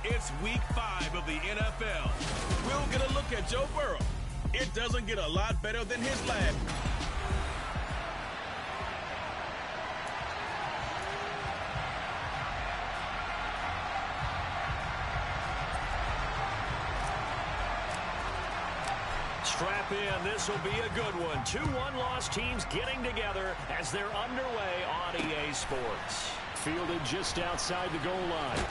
It's week 5 of the NFL. We'll get a look at Joe Burrow. It doesn't get a lot better than his last. Strap in. This will be a good one. 2 one-loss teams getting together as they're underway on EA Sports. Fielded just outside the goal line.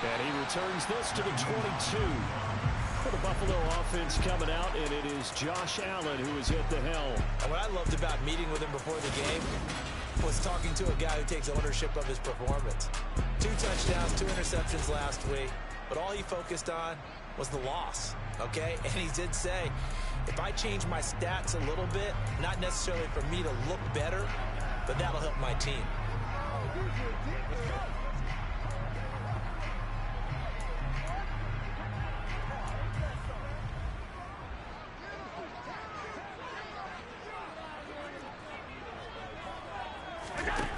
And he returns this to the 22. For the Buffalo offense coming out, and it is Josh Allen who is at the helm. And what I loved about meeting with him before the game was talking to a guy who takes ownership of his performance. 2 touchdowns, 2 interceptions last week, but all he focused on was the loss, okay? And he did say, if I change my stats a little bit, not necessarily for me to look better, but that'll help my team.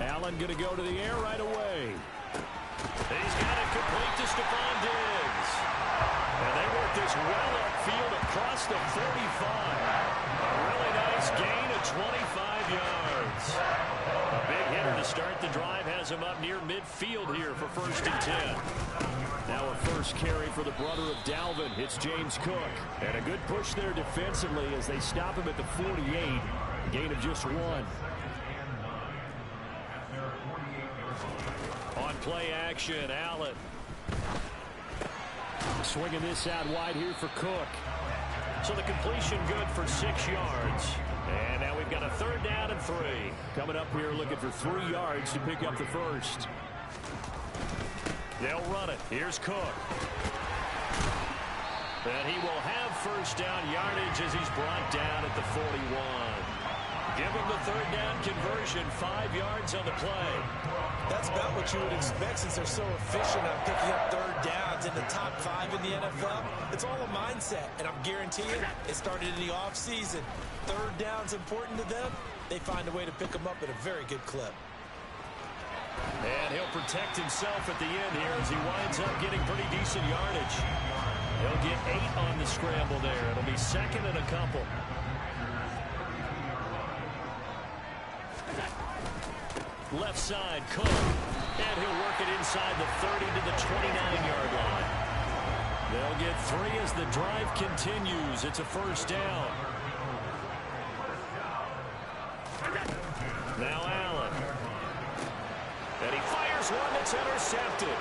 Allen going to go to the air right away. He's got it complete to Stephon Diggs. And they work this well upfield across the 45. A really nice gain of 25 yards. A big hitter to start the drive has him up near midfield here for 1st and 10. Now a first carry for the brother of Dalvin. It's James Cook. And a good push there defensively as they stop him at the 48. A gain of just 1. On play action, Allen. Swinging this out wide here for Cook. So the completion good for 6 yards. And now we've got a 3rd down and 3. Coming up here looking for 3 yards to pick up the first. They'll run it. Here's Cook. And he will have 1st down yardage as he's brought down at the 41. Give him the 3rd down conversion, 5 yards on the play. That's about what you would expect since they're so efficient on picking up 3rd downs in the top 5 in the NFL. It's all a mindset, and I'm guaranteeing it started in the offseason. 3rd down's important to them. They find a way to pick them up at a very good clip. And he'll protect himself at the end here as he winds up getting pretty decent yardage. He'll get 8 on the scramble there. It'll be 2nd and a couple. Left side, Cook. And he'll work it inside the 30 to the 29-yard line. They'll get 3 as the drive continues. It's a 1st down. Now Allen. And he fires one that's intercepted.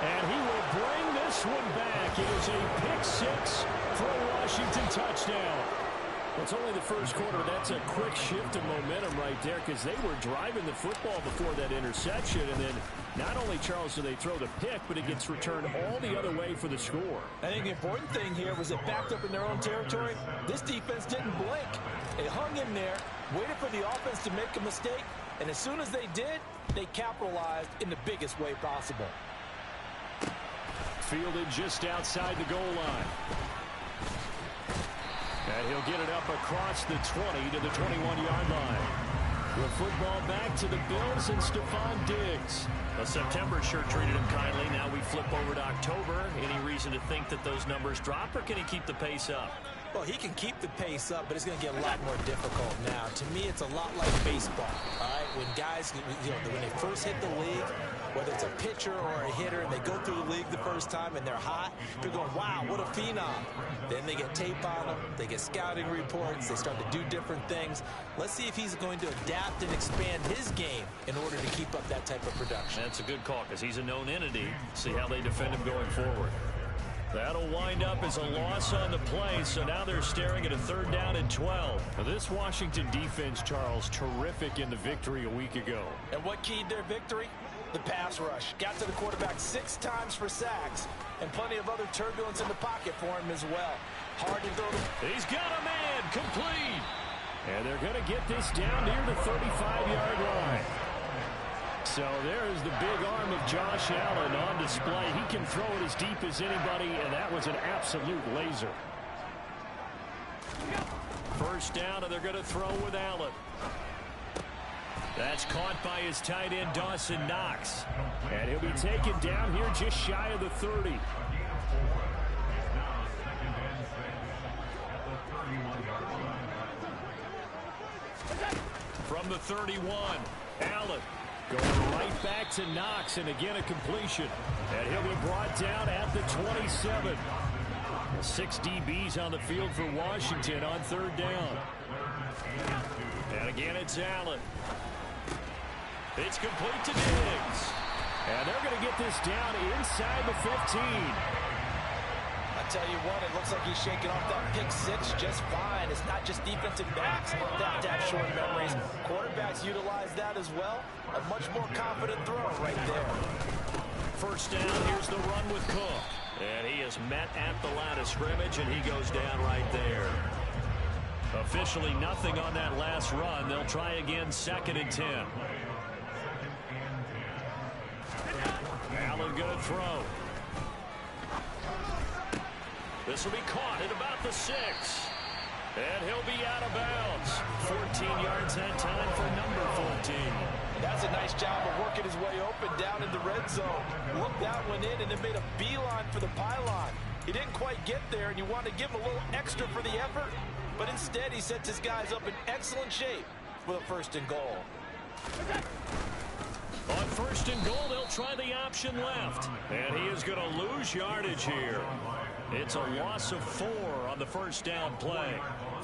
And he will bring this one back. It is a pick 6 for a Washington touchdown. It's only the 1st quarter. That's a quick shift of momentum right there because they were driving the football before that interception. And then not only, Charles, do they throw the pick, but it gets returned all the other way for the score. I think the important thing here was it backed up in their own territory. This defense didn't blink. They hung in there, waited for the offense to make a mistake, and as soon as they did, they capitalized in the biggest way possible. Fielded just outside the goal line. And he'll get it up across the 20 to the 21-yard line. The football back to the Bills and Stephon Diggs. Well, September sure treated him kindly. Now we flip over to October. Any reason to think that those numbers drop, or can he keep the pace up? Well, he can keep the pace up, but it's going to get a lot more difficult now. To me, it's a lot like baseball, all right? When guys, when they first hit the league, whether it's a pitcher or a hitter, and they go through the league the first time and they're hot, they're going, wow, what a phenom. Then they get tape on them, they get scouting reports, they start to do different things. Let's see if he's going to adapt and expand his game in order to keep up that type of production. That's a good call because he's a known entity. See how they defend him going forward. That'll wind up as a loss on the play, so now they're staring at a 3rd down and 12. Now this Washington defense, Charles, terrific in the victory a week ago. And what keyed their victory? The pass rush. Got to the quarterback 6 times for sacks, and plenty of other turbulence in the pocket for him as well. Hard to throw the... He's got a man, complete. And they're going to get this down near the 35-yard line. So there's the big arm of Josh Allen on display. He can throw it as deep as anybody, and that was an absolute laser. first down, and they're going to throw with Allen. That's caught by his tight end, Dawson Knox. And he'll be taken down here just shy of the 30. From the 31, Allen going right back to Knox, and again a completion. And he'll be brought down at the 27. 6 DBs on the field for Washington on third down. And again it's Allen. It's complete to Diggs. And they're going to get this down inside the 15. I tell you what, it looks like he's shaking off that pick six just fine. It's not just defensive backs that have short memories. Quarterbacks utilize that as well. A much more confident throw right there. First down, here's the run with Cook. And he is met at the line of scrimmage, and he goes down right there. Officially nothing on that last run. They'll try again, 2nd and 10. Allen going to throw. This will be caught at about the 6. And he'll be out of bounds. 14 yards that time for number 14. That's a nice job of working his way open down in the red zone. Looked that one in and then made a beeline for the pylon. He didn't quite get there, and you want to give him a little extra for the effort. But instead, he sets his guys up in excellent shape for the 1st and goal. On 1st and goal, they'll try the option left. And he is going to lose yardage here. It's a loss of 4 on the first down play.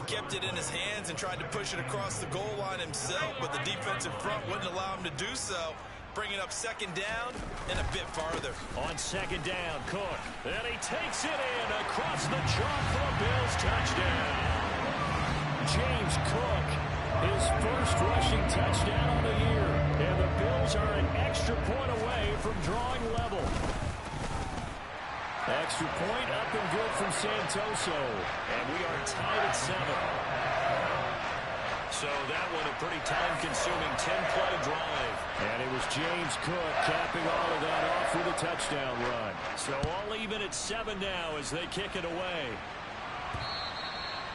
Kept it in his hands and tried to push it across the goal line himself, but the defensive front wouldn't allow him to do so. Bringing up 2nd down and a bit farther. On 2nd down, Cook. And he takes it in across the chalk for a Bills touchdown. James Cook, his first rushing touchdown on the year. And the Bills are an extra point away from drawing level. Extra point up and good from Santoso. And we are tied at 7. So that one a pretty time-consuming 10-play drive. And it was James Cook capping all of that off with a touchdown run. So all even at 7 now as they kick it away.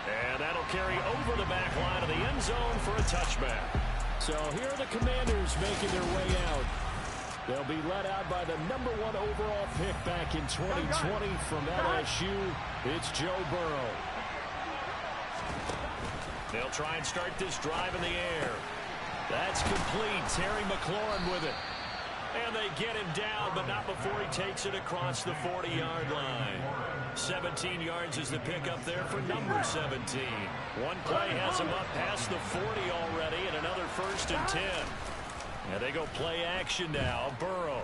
And that'll carry over the back line of the end zone for a touchback. So here are the Commanders making their way out. They'll be led out by the number 1 overall pick back in 2020 from LSU. It's Joe Burrow. They'll try and start this drive in the air. That's complete. Terry McLaurin with it. And they get him down, but not before he takes it across the 40-yard line. 17 yards is the pickup there for number 17. One play has him up past the 40 already, and another 1st and 10. And they go play action now. Burrow.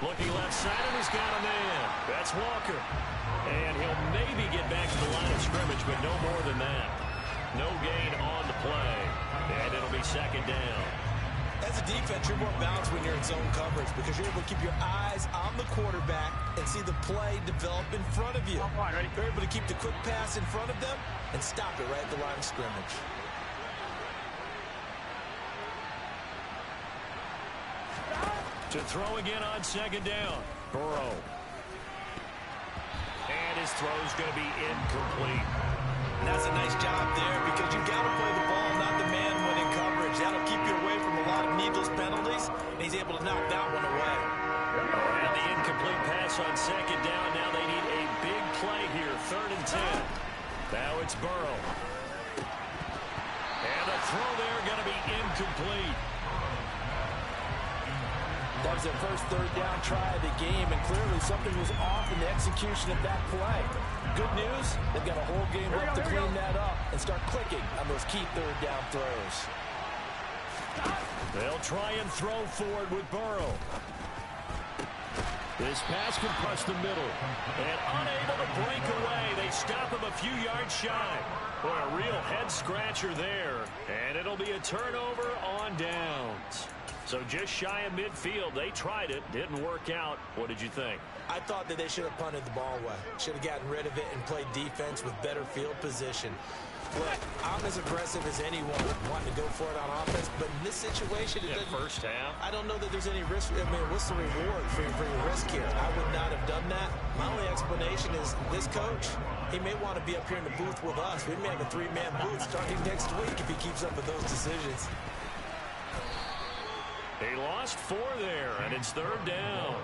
Looking left side, and he's got a man. That's Walker. And he'll maybe get back to the line of scrimmage, but no more than that. No gain on the play. And it'll be 2nd down. As a defense, you're more balanced when you're in zone coverage because you're able to keep your eyes on the quarterback and see the play develop in front of you. You're able to keep the quick pass in front of them and stop it right at the line of scrimmage. To throw again on 2nd down. Burrow. And his throw's going to be incomplete. And that's a nice job there because you got to play the ball, not the man when in coverage. That'll keep you away from a lot of needless penalties, and he's able to knock that one away. And the incomplete pass on 2nd down. Now they need a big play here. 3rd and 10. Now it's Burrow. And the throw there going to be incomplete. That was their first 3rd down try of the game, and clearly something was off in the execution of that play. Good news, they've got a whole game left to clean that up and start clicking on those key 3rd down throws. They'll try and throw forward with Burrow. This pass can push the middle. And unable to break away, they stop him a few yards shy. Boy, a real head-scratcher there. And it'll be a turnover on downs. So just shy of midfield. They tried it. Didn't work out. What did you think? I thought that they should have punted the ball away. Should have gotten rid of it and played defense with better field position. Look, I'm as aggressive as anyone wanting to go for it on offense, but in this situation, it doesn't. First half. I don't know that there's any risk. I mean, what's the reward for your risk here? I would not have done that. My only explanation is this coach, he may want to be up here in the booth with us. We may have a 3-man booth starting next week if he keeps up with those decisions. He lost 4 there, and it's 3rd down.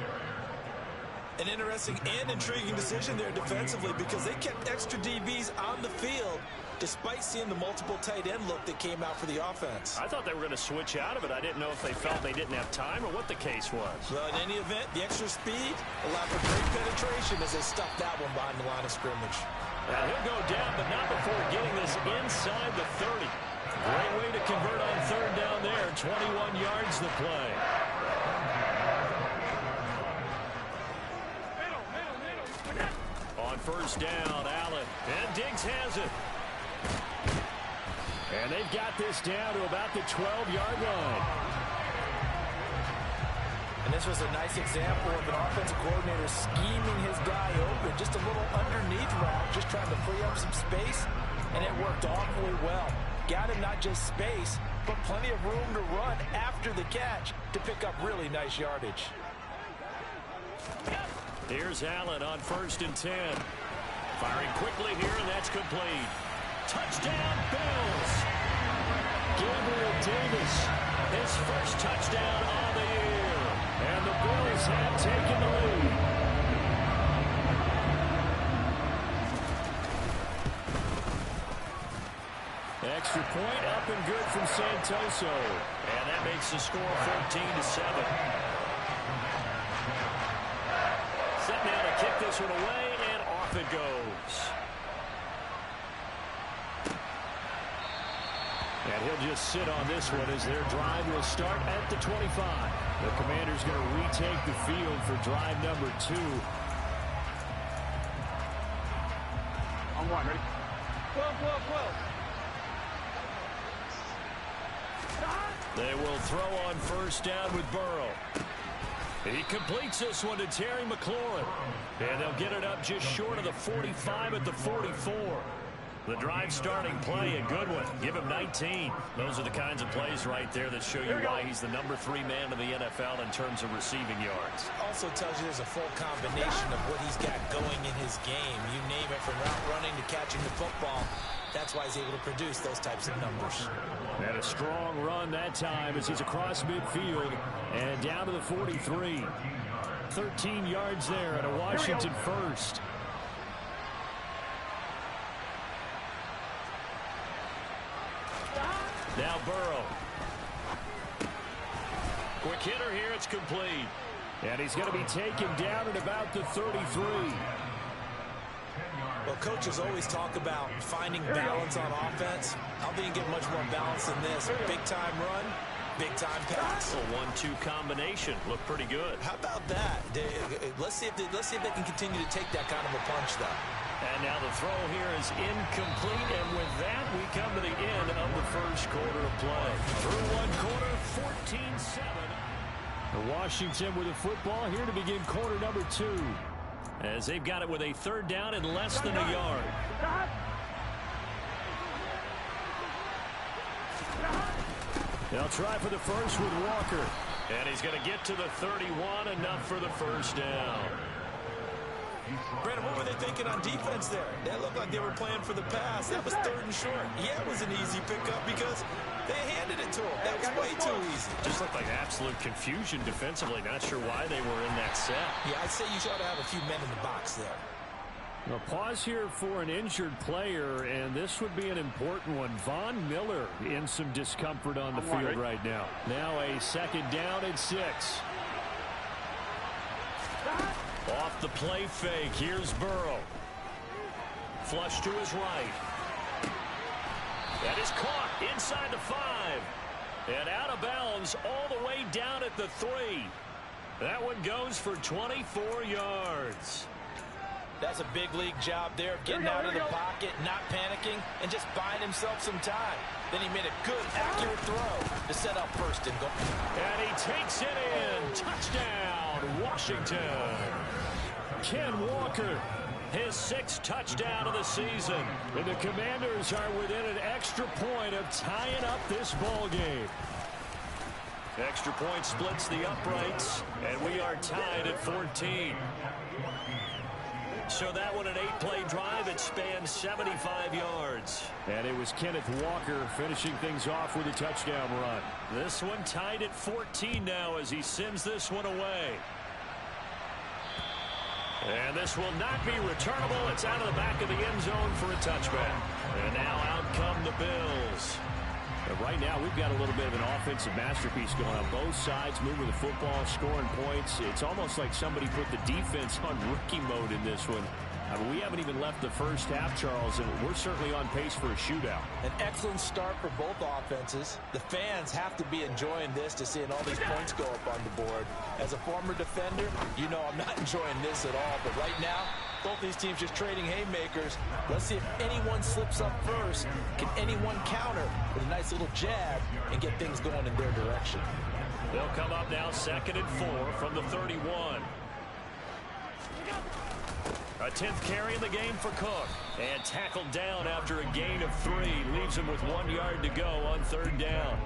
An interesting and intriguing decision there defensively because they kept extra DBs on the field despite seeing the multiple tight end look that came out for the offense. I thought they were going to switch out of it. I didn't know if they felt they didn't have time or what the case was. Well, in any event, the extra speed allowed for great penetration as they stuffed that one behind the line of scrimmage. Now he'll go down, but not before getting this inside the 30. Great way to convert on 3rd down there. 21 yards to play. On 1st down, Allen. And Diggs has it. And they've got this down to about the 12-yard line. And this was a nice example of an offensive coordinator scheming his guy open. Just a little underneath route, just trying to free up some space. And it worked awfully well. Got him not just space, but plenty of room to run after the catch to pick up really nice yardage. Here's Allen on 1st and 10. Firing quickly here, and that's complete. Touchdown, Bills. Gabriel Davis, his first touchdown on the year. And the Bills have taken the lead. Extra point up and good from Santoso. And that makes the score 14-7. Set now to kick this one away, and off it goes. And he'll just sit on this one as their drive will start at the 25. The Commanders going to retake the field for drive number 2. On 1, ready? 12. They will throw on 1st down with Burrow. He completes this one to Terry McLaurin. And they'll get it up just short of the 45 at the 44. The drive starting play, a good one. Give him 19. Those are the kinds of plays right there that show you why he's the number 3 man in the NFL in terms of receiving yards. Also tells you there's a full combination of what he's got going in his game. You name it, from route running to catching the football. That's why he's able to produce those types of numbers. And a strong run that time as he's across midfield and down to the 43. 13 yards there at a Washington first. Now Burrow. Quick hitter here, it's complete. And he's going to be taken down at about the 33. Well, coaches always talk about finding balance on offense. I don't think you get much more balance than this. Big-time run, big-time pass. A 1-2 combination. Looked pretty good. How about that? Let's see if they can continue to take that kind of a punch, though. And now the throw here is incomplete, and with that, we come to the end of the first quarter of play. Through one quarter, 14-7. Washington with the football here to begin quarter number 2. As they've got it with a 3rd down and less than a yard. They'll try for the first with Walker. And he's going to get to the 31, enough for the 1st down. Brandon, what were they thinking on defense there? That looked like they were playing for the pass. That was 3rd and short. Yeah, it was an easy pickup because they handed it to him. That was way too easy. Just looked like absolute confusion defensively. Not sure why they were in that set. Yeah, I'd say you ought to have a few men in the box there. A pause here for an injured player, and this would be an important one. Von Miller in some discomfort on the field right now. Now a 2nd down and 6. Off the play fake, here's Burrow. Flush to his right. That is caught inside the 5. And out of bounds all the way down at the 3. That one goes for 24 yards. That's a big league job there of getting out of the pocket, not panicking, and just buying himself some time. Then he made a good, accurate throw to set up 1st and goal. And he takes it in. Touchdown, Washington. Ken Walker, his 6th touchdown of the season. And the Commanders are within an extra point of tying up this ball game. Extra point splits the uprights, and we are tied at 14. So that one, an 8-play drive. It spans 75 yards. And it was Kenneth Walker finishing things off with a touchdown run. This one tied at 14 now as he sends this one away. And this will not be returnable. It's out of the back of the end zone for a touchback. And now out come the Bills. But right now, we've got a little bit of an offensive masterpiece going on. Both sides moving the football, scoring points. It's almost like somebody put the defense on rookie mode in this one. I mean, we haven't even left the first half, Charles, and we're certainly on pace for a shootout. An excellent start for both offenses. The fans have to be enjoying this to seeing all these points go up on the board. As a former defender, you know I'm not enjoying this at all. But right now, both these teams just trading haymakers. Let's see if anyone slips up first. Can anyone counter with a nice little jab and get things going in their direction? They'll come up now 2nd and 4 from the 31. A 10th carry in the game for Cook. And tackled down after a gain of 3. Leaves him with 1 yard to go on 3rd down.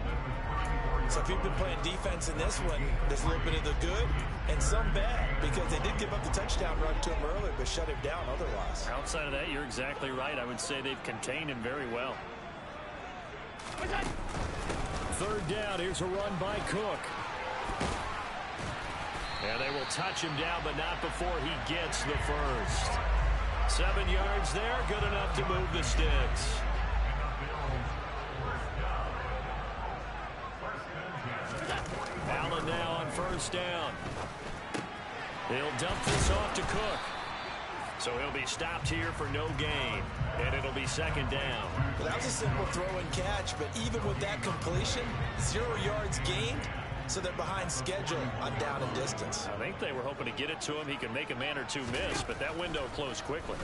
So if you've been playing defense in this one, there's a little bit of the good and some bad, because they did give up the touchdown run to him earlier, but shut him down otherwise. Outside of that, you're exactly right. I would say they've contained him very well. 3rd down. Here's a run by Cook. And they will touch him down, but not before he gets the first. 7 yards there, good enough to move the sticks. Allen now on 1st down. He'll dump this off to Cook. So he'll be stopped here for no gain. And it'll be 2nd down. Well, that was a simple throw and catch, but even with that completion, 0 yards gained. So they're behind schedule on down and distance. I think they were hoping to get it to him. He could make a man or two miss, but that window closed quickly.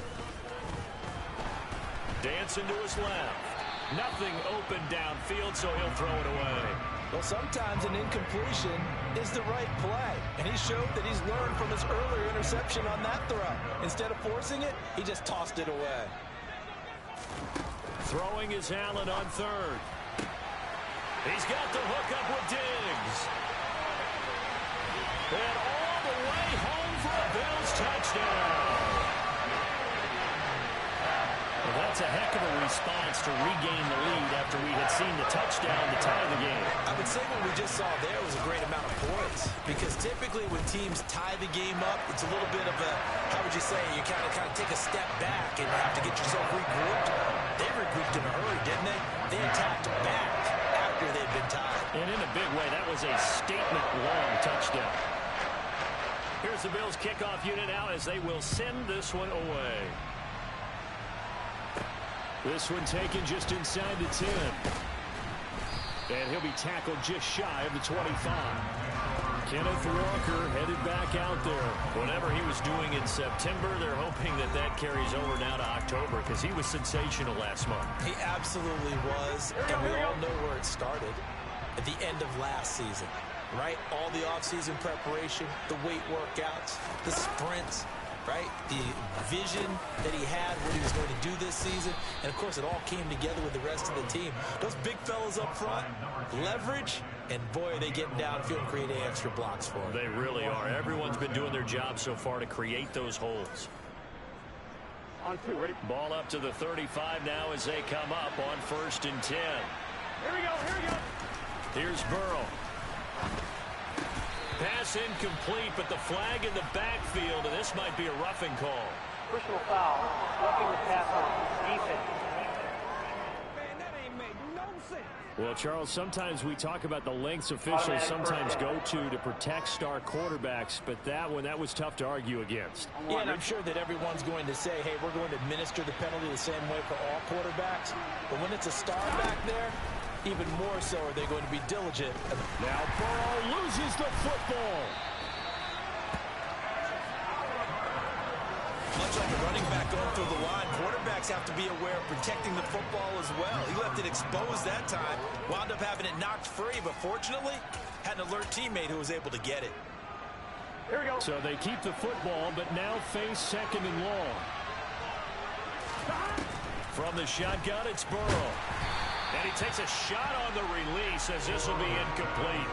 Dancing to his left. Nothing open downfield, so he'll throw it away. Well, sometimes an incompletion is the right play. And he showed that he's learned from his earlier interception on that throw. Instead of forcing it, he just tossed it away. Throwing is Allen on 3rd. He's got the hook up with Diggs. And all the way home for a Bills touchdown. Well, that's a heck of a response to regain the lead after we had seen the touchdown to tie the game. I would say what we just saw there was a great amount of poise. Because typically when teams tie the game up, it's a little bit of a, how would you say, you kind of take a step back and have to get yourself regrouped. They regrouped in a hurry, didn't they? They attacked back after they'd been tied. And in a big way, that was a statement-long touchdown. Here's the Bills kickoff unit now as they will send this one away. This one taken just inside the 10. And he'll be tackled just shy of the 25. Kenneth Walker headed back out there. Whatever he was doing in September, they're hoping that that carries over now to October, because he was sensational last month. He absolutely was, and we all know where it started. At the end of last season, right? All the offseason preparation, the weight workouts, the sprints, right? The vision that he had, what he was going to do this season. And, of course, it all came together with the rest of the team. Those big fellas up front, leverage, and, boy, are they getting downfield and creating extra blocks for him. They really are. Everyone's been doing their job so far to create those holes. On 2, ready? Ball up to the 35 now as they come up on 1st and 10. Here we go, here we go. Here's Burrow. Pass incomplete, but the flag in the backfield, and this might be a roughing call. Personal foul, roughing the passer, defense. Man, that ain't make no sense. Well, Charles, sometimes we talk about the lengths officials sometimes go to protect star quarterbacks, but that one, that was tough to argue against. Yeah, and I'm sure that everyone's going to say, hey, we're going to administer the penalty the same way for all quarterbacks. But when it's a star back there, even more so are they going to be diligent. Now Burrow loses the football. Much like a running back going through the line, quarterbacks have to be aware of protecting the football as well. He left it exposed that time, wound up having it knocked free, but fortunately, had an alert teammate who was able to get it. Here we go. So they keep the football, but now face 2nd and long. From the shotgun, it's Burrow. And he takes a shot on the release as this will be incomplete.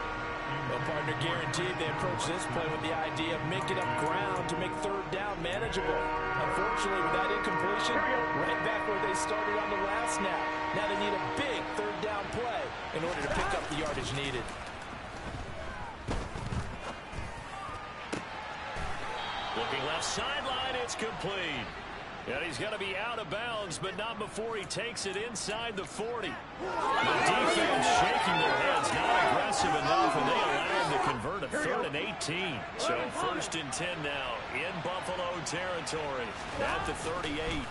Well, partner, guaranteed they approach this play with the idea of making up ground to make third down manageable. Unfortunately, with that incompletion, right back where they started on the last snap. Now they need a big third down play in order to pick up the yardage needed. Looking left sideline, it's complete. And he's going to be out of bounds, but not before he takes it inside the 40. The defense shaking their heads, not aggressive enough, and they allow him to convert a 3rd and 18. So 1st and 10 now in Buffalo territory at the 38.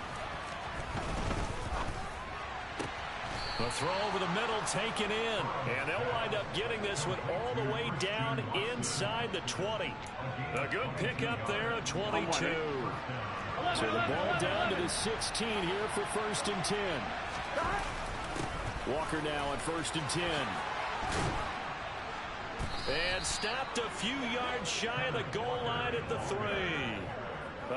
The throw over the middle taken in, and they'll wind up getting this one all the way down inside the 20. A good pickup there at 22. So the ball down to the 16 here for 1st and 10. Walker now on 1st and 10. And stopped a few yards shy of the goal line at the 3.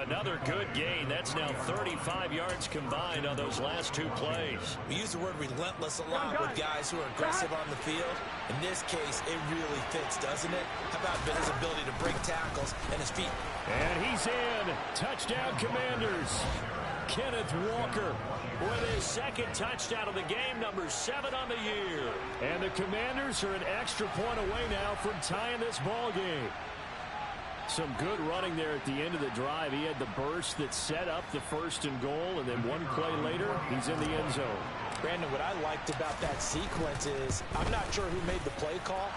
Another good gain. That's now 35 yards combined on those last 2 plays. We use the word relentless a lot with guys who are aggressive on the field. In this case, it really fits, doesn't it? How about his ability to break tackles and his feet? And he's in. Touchdown, Commanders. Kenneth Walker with his 2nd touchdown of the game, number 7 on the year. And the Commanders are an extra point away now from tying this ball game. Some good running there at the end of the drive. He had the burst that set up the 1st and goal, and then 1 play later, he's in the end zone. Brandon, what I liked about that sequence is I'm not sure who made the play call,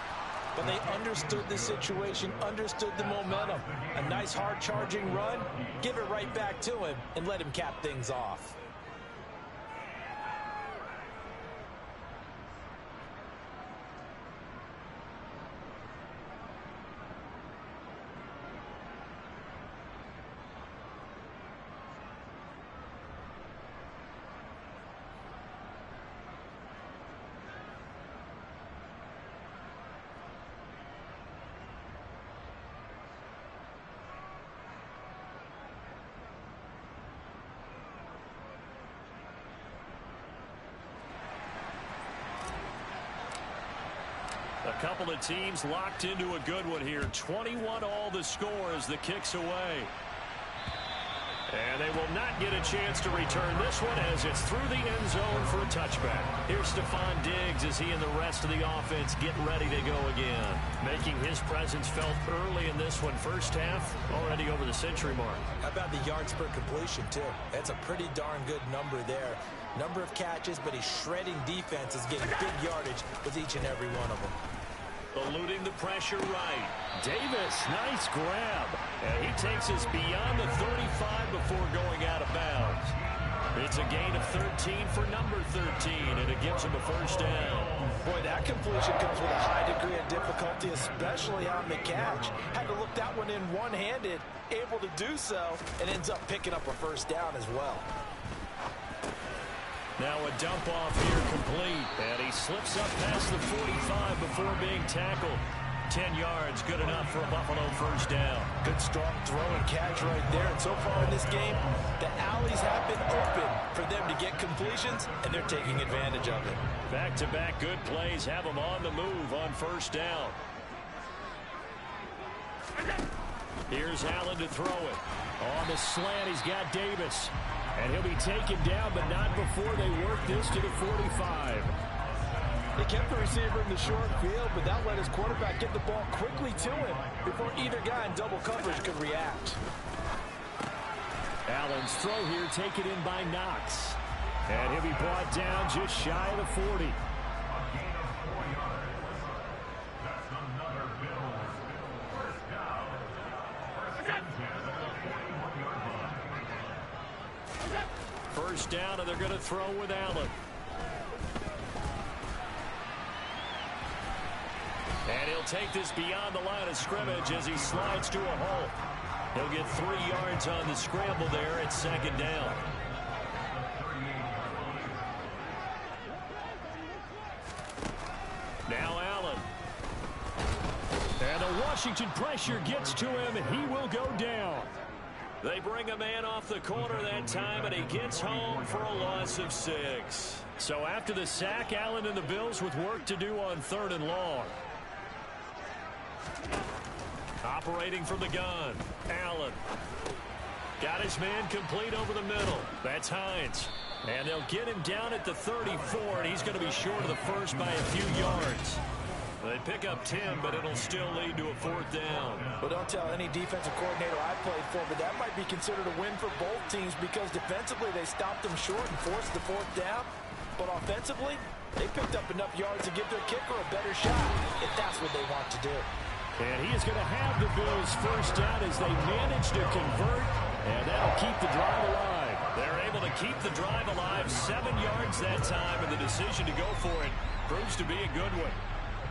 but they understood the situation, understood the momentum. A nice hard-charging run, give it right back to him, and let him cap things off. A couple of teams locked into a good one here. 21 all the score as the kick's away. And they will not get a chance to return this one as it's through the end zone for a touchback. Here's Stephon Diggs as he and the rest of the offense get ready to go again. Making his presence felt early in this one. First half, already over the century mark. How about the yards per completion, too? That's a pretty darn good number there. Number of catches, but he's shredding defenses, getting big yardage with each and every one of them. Eluding the pressure right. Davis, nice grab. And he takes us beyond the 35 before going out of bounds. It's a gain of 13 for number 13, and it gives him a 1st down. Boy, that completion comes with a high degree of difficulty, especially on the catch. Had to look that one in one-handed, able to do so, and ends up picking up a 1st down as well. Now a dump off here complete, and he slips up past the 45 before being tackled. 10 yards, good enough for a Buffalo 1st down. Good strong throw and catch right there. And so far in this game, the alleys have been open for them to get completions, and they're taking advantage of it. Back-to-back good plays have them on the move on 1st down. Here's Allen to throw it. On the slant, he's got Davis. And he'll be taken down, but not before they work this to the 45. They kept the receiver in the short field, but that let his quarterback get the ball quickly to him before either guy in double coverage could react. Allen's throw here taken in by Knox. And he'll be brought down just shy of the 40. First down, and they're going to throw with Allen. And he'll take this beyond the line of scrimmage as he slides to a hole. He'll get 3 yards on the scramble there at 2nd down. Now Allen. And the Washington pressure gets to him, and he will go down. They bring a man off the corner that time, and he gets home for a loss of 6. So after the sack, Allen and the Bills with work to do on 3rd and long. Operating from the gun, Allen. Got his man complete over the middle. That's Hines. And they'll get him down at the 34, and he's going to be short of the first by a few yards. They pick up 10, but it'll still lead to a 4th down. Well, don't tell any defensive coordinator I played for, but that might be considered a win for both teams because defensively they stopped them short and forced the 4th down. But offensively, they picked up enough yards to give their kicker a better shot if that's what they want to do. And he is going to have the Bills first down as they manage to convert, and that'll keep the drive alive. They're able to keep the drive alive 7 yards that time, and the decision to go for it proves to be a good one.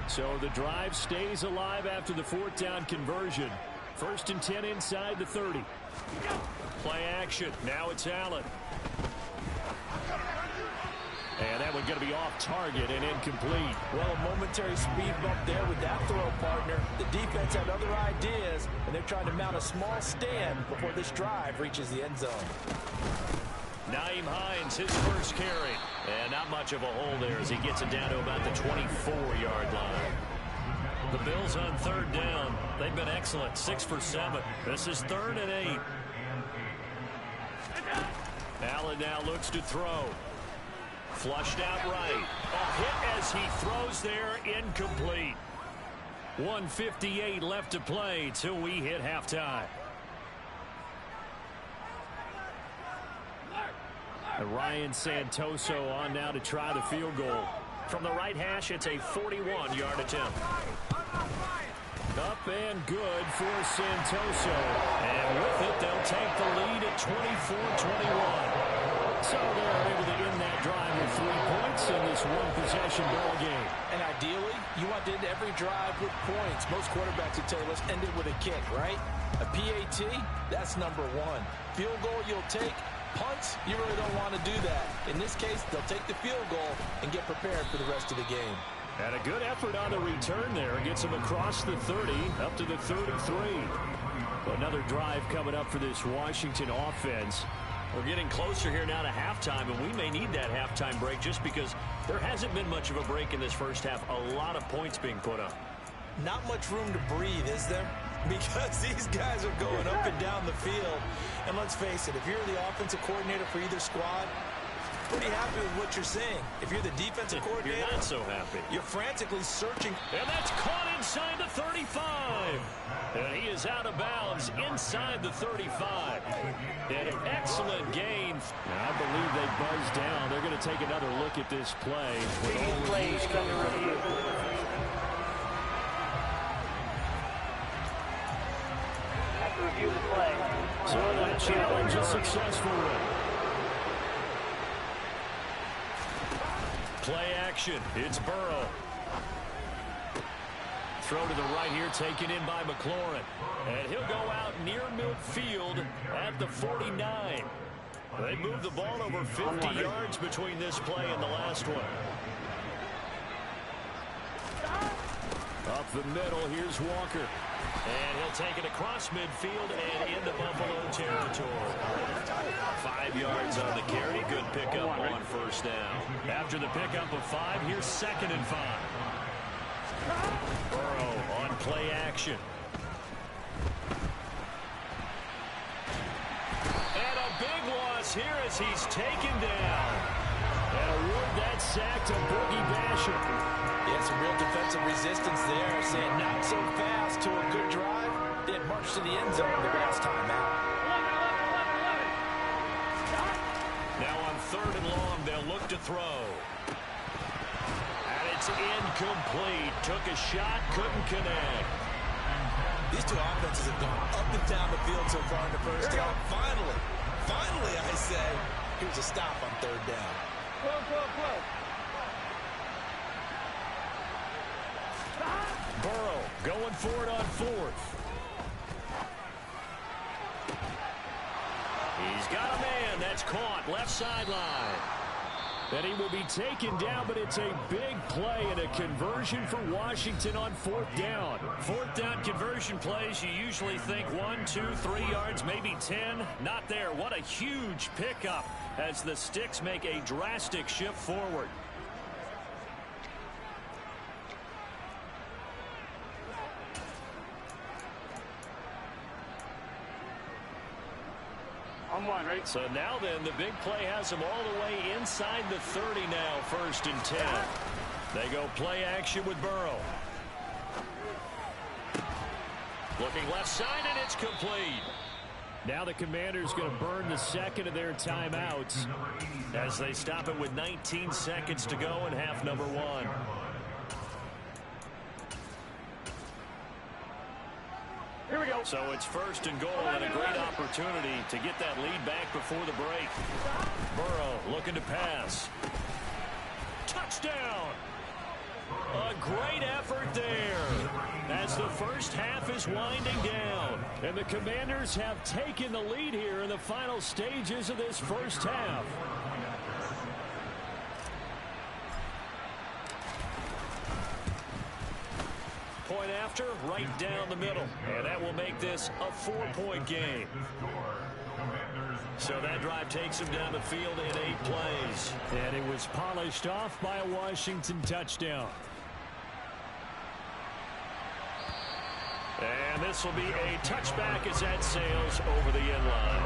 So the drive stays alive after the 4th down conversion. 1st and 10 inside the 30. Play action. Now it's Allen. And that one going to be off target and incomplete. Well, a momentary speed bump there with that throw, partner. The defense had other ideas, and they're trying to mount a small stand before this drive reaches the end zone. Nyheim Hines, his first carry. And not much of a hole there as he gets it down to about the 24-yard line. The Bills on 3rd down. They've been excellent, 6 for 7. This is 3rd and 8. Allen now looks to throw. Flushed out right. A hit as he throws there, incomplete. 1:58 left to play till we hit halftime. Ryan Santoso on now to try the field goal. From the right hash, it's a 41-yard attempt. Up and good for Santoso. And with it, they'll take the lead at 24-21. So they're able to end that drive with 3 points in this one-possession ball game. And ideally, you want to end every drive with points. Most quarterbacks would tell you, let's end it with a kick, right? A PAT, that's number 1. Field goal you'll take. Punts, you really don't want to do that. In this case, they'll take the field goal and get prepared for the rest of the game. And a good effort on the return there. Gets them across the 30, up to the 33. Another drive coming up for this Washington offense. We're getting closer here now to halftime, and we may need that halftime break just because there hasn't been much of a break in this first half. A lot of points being put up. Not much room to breathe, is there? Because these guys are going up and down the field. And let's face it, if you're the offensive coordinator for either squad, pretty happy with what you're seeing. If you're the defensive coordinator, you're not so happy. You're frantically searching. And that's caught inside the 35. And he is out of bounds inside the 35. And an excellent gain. I believe they buzzed down. They're going to take another look at this play. Play is under review. Have to review the play. So that challenge is successful. Play action. It's Burrow. Throw to the right here, taken in by McLaurin. And he'll go out near midfield at the 49. They moved the ball over 50 yards between this play and the last one. Up the middle, here's Walker. And he'll take it across midfield and into Buffalo territory. 5 yards on the carry. Good pickup on first down. After the pickup of 5, here's 2nd and 5. Burrow on play action. And a big loss here as he's taken down. And award that sack to Boogie Basham. Yeah, some real defensive resistance there. Saying not so fast to a good drive. They had marched to the end zone the last time out. Now on 3rd and long, they'll look to throw. And it's incomplete. Took a shot, couldn't connect. These two offenses have gone up and down the field so far in the first half. Finally, I say, here's a stop on 3rd down. Burrow going for it on 4th. He's got a man. That's caught. Left sideline. And he will be taken down, but it's a big play and a conversion for Washington on 4th down. 4th down conversion plays, you usually think 1, 2, 3 yards, maybe 10. Not there. What a huge pickup as the Sticks make a drastic shift forward. and 1. Ready? So now then, the big play has them all the way inside the 30 now, 1st and 10. They go play action with Burrow. Looking left side, and it's complete. Now the Commanders going to burn the second of their timeouts as they stop it with 19 seconds to go in half number 1. Here we go. So it's 1st and goal and a great opportunity to get that lead back before the break. Burrow looking to pass. Touchdown! A great effort there as the first half is winding down. And the Commanders have taken the lead here in the final stages of this first half. Point after, right down the middle. And that will make this a 4-point game. So that drive takes him down the field in 8 plays. And it was polished off by a Washington touchdown. And this will be a touchback as that sails over the end line.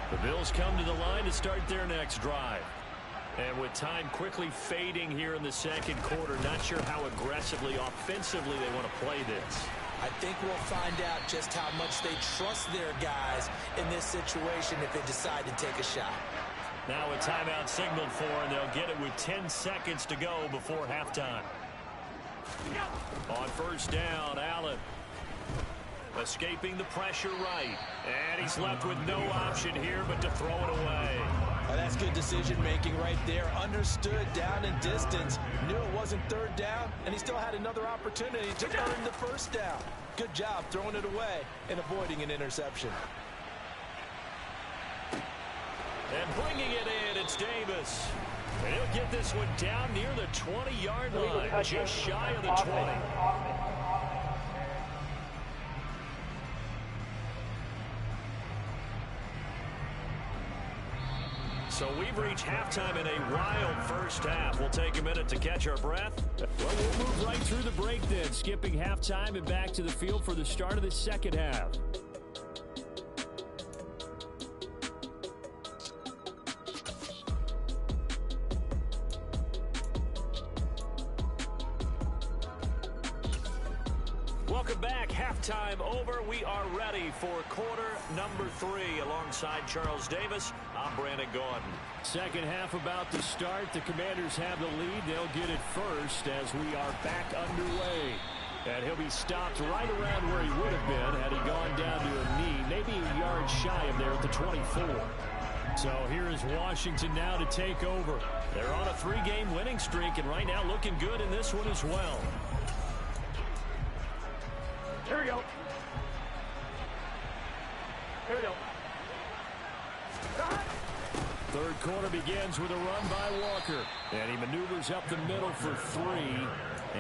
The Bills come to the line to start their next drive. And with time quickly fading here in the second quarter, not sure how aggressively, offensively they want to play this. I think we'll find out just how much they trust their guys in this situation if they decide to take a shot. Now a timeout signaled for, and they'll get it with 10 seconds to go before halftime. On 1st down, Allen escaping the pressure right. And he's left with no option here but to throw it away. That's good decision-making right there. Understood down and distance. Knew it wasn't 3rd down, and he still had another opportunity to earn the 1st down. Good job throwing it away and avoiding an interception. And bringing it in, it's Davis. And he'll get this one down near the 20-yard line, just shy of the 20. So we've reached halftime in a wild first half. We'll take a minute to catch our breath. Well, we'll move right through the break then, skipping halftime and back to the field for the start of the second half. Welcome back. Halftime over. We are ready for quarter number 3. Alongside Charles Davis, I'm Brandon Gordon. Second half about to start. The Commanders have the lead. They'll get it first as we are back underway. And he'll be stopped right around where he would have been had he gone down to a knee, maybe a yard shy of there at the 24. So here is Washington now to take over. They're on a 3-game winning streak, and right now looking good in this one as well. Here we go. Here we go. Third quarter begins with a run by Walker. And he maneuvers up the middle for 3.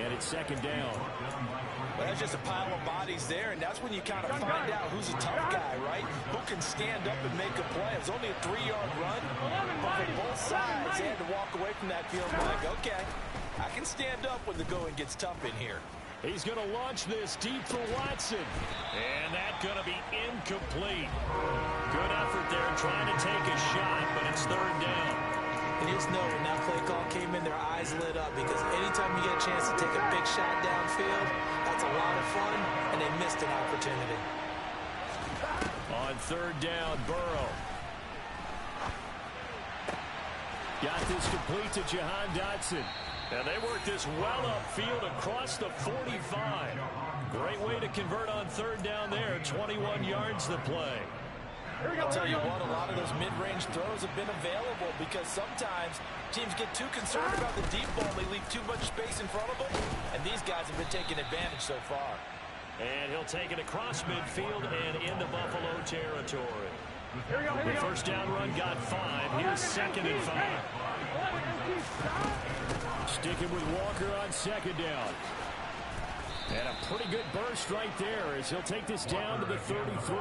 And it's 2nd down. Well, that's just a pile of bodies there, and that's when you kind of find out who's a tough guy, right? Who can stand up and make a play. It was only a 3-yard run, but for both sides, they had to walk away from that field like, okay, I can stand up when the going gets tough in here. He's going to launch this deep for Watson. And that's going to be incomplete. Good effort there trying to take a shot, but it's 3rd down. And just know when that play call came in, their eyes lit up because anytime you get a chance to take a big shot downfield, that's a lot of fun, and they missed an opportunity. On 3rd down, Burrow. Got this complete to Jahan Dotson. And they work this well upfield across the 45. Great way to convert on 3rd down there. 21 yards to play. I'll tell you what, a lot of those mid-range throws have been available because sometimes teams get too concerned about the deep ball. They leave too much space in front of them, and these guys have been taking advantage so far. And he'll take it across midfield and into Buffalo territory. Here we go. The first down run got 5. Here's 2nd and 5. Sticking with Walker on 2nd down. And a pretty good burst right there as he'll take this down to the 33.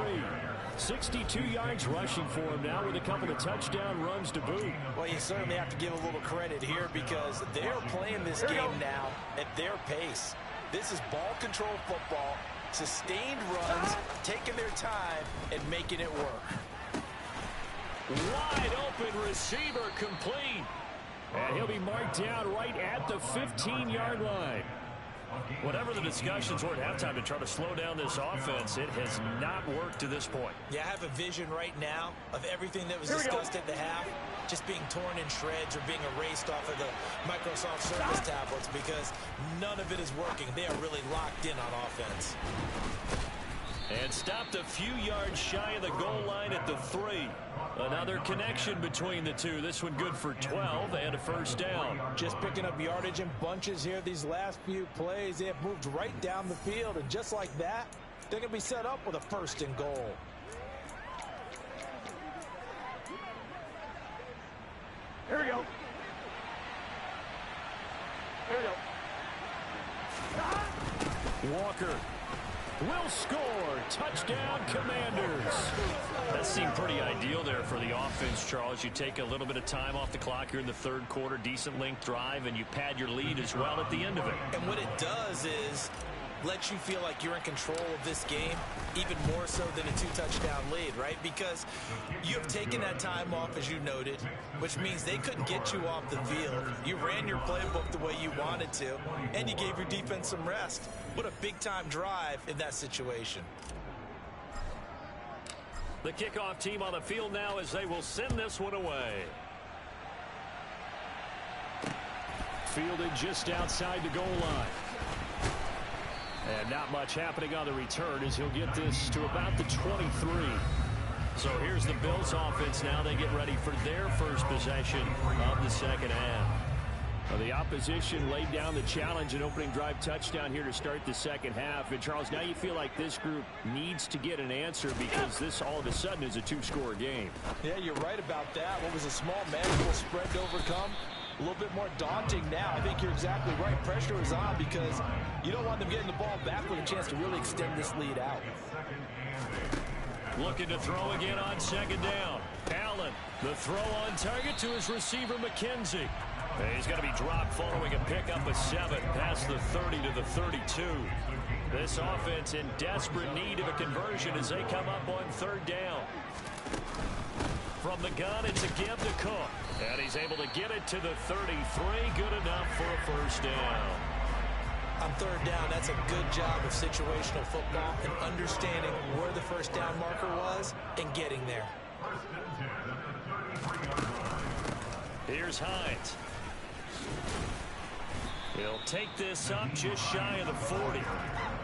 62 yards rushing for him now with a couple of touchdown runs to boot. Well, you certainly have to give a little credit here because they're playing this game now at their pace. This is ball control football, sustained runs, taking their time, and making it work. Wide open receiver complete. And he'll be marked down right at the 15-yard line. Whatever the discussions were at halftime to try to slow down this offense, it has not worked to this point. Yeah, I have a vision right now of everything that was discussed at the half just being torn in shreds or being erased off of the Microsoft Surface tablets because none of it is working. They are really locked in on offense. And stopped a few yards shy of the goal line at the 3. Another connection between the two. This one good for 12 and a first down. Just picking up yardage in bunches here these last few plays. They have moved right down the field, and just like that, they're going to be set up with a first and goal. Here we go. Here we go. Walker will score. Touchdown, Commanders. That seemed pretty ideal there for the offense, Charles. You take a little bit of time off the clock here in the third quarter, decent length drive, and you pad your lead as well at the end of it. And what it does is let you feel like you're in control of this game, even more so than a 2-touchdown lead, right? Because you have taken that time off, as you noted, which means they couldn't get you off the field. You ran your playbook the way you wanted to, and you gave your defense some rest. What a big-time drive in that situation. The kickoff team on the field now as they will send this one away. Fielded just outside the goal line. And not much happening on the return as he'll get this to about the 23. So here's the Bills offense now. They get ready for their first possession of the second half. Well, the opposition laid down the challenge and opening drive touchdown here to start the second half. And, Charles, now you feel like this group needs to get an answer because this all of a sudden is a 2-score game. Yeah, you're right about that. What was a small, manageable spread to overcome? A little bit more daunting now. I think you're exactly right. Pressure is on because you don't want them getting the ball back with a chance to really extend this lead out. Looking to throw again on second down. Allen, the throw on target to his receiver, McKenzie. He's going to be dropped following a pickup of 7 past the 30 to the 32. This offense in desperate need of a conversion as they come up on third down. From the gun, it's a give to Cook. And he's able to get it to the 33. Good enough for a first down. On third down, that's a good job of situational football and understanding where the first down marker was and getting there. Here's Hines. He'll take this up just shy of the 40.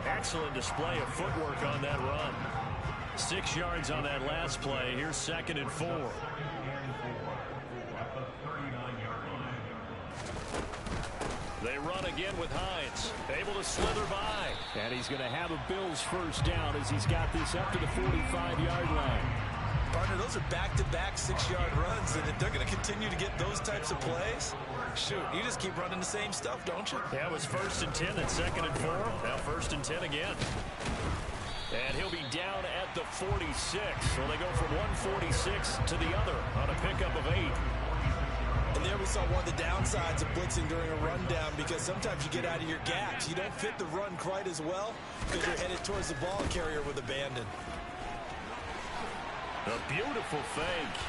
Excellent display of footwork on that run. 6 yards on that last play. Here's 2nd and 4. They run again with Hines. Able to slither by. And he's going to have a Bills first down as he's got this up to the 45-yard line. Partner, those are back-to-back 6-yard runs, and if they're going to continue to get those types of plays, shoot, you just keep running the same stuff, don't you? Yeah, it was 1st and 10, then 2nd and 4. Now 1st and 10 again. And he'll be down at the 46. So they go from 146 to the other on a pickup of 8. And there we saw one of the downsides of blitzing during a rundown because sometimes you get out of your gaps. You don't fit the run quite as well because you're headed towards the ball carrier with abandon. A beautiful fake.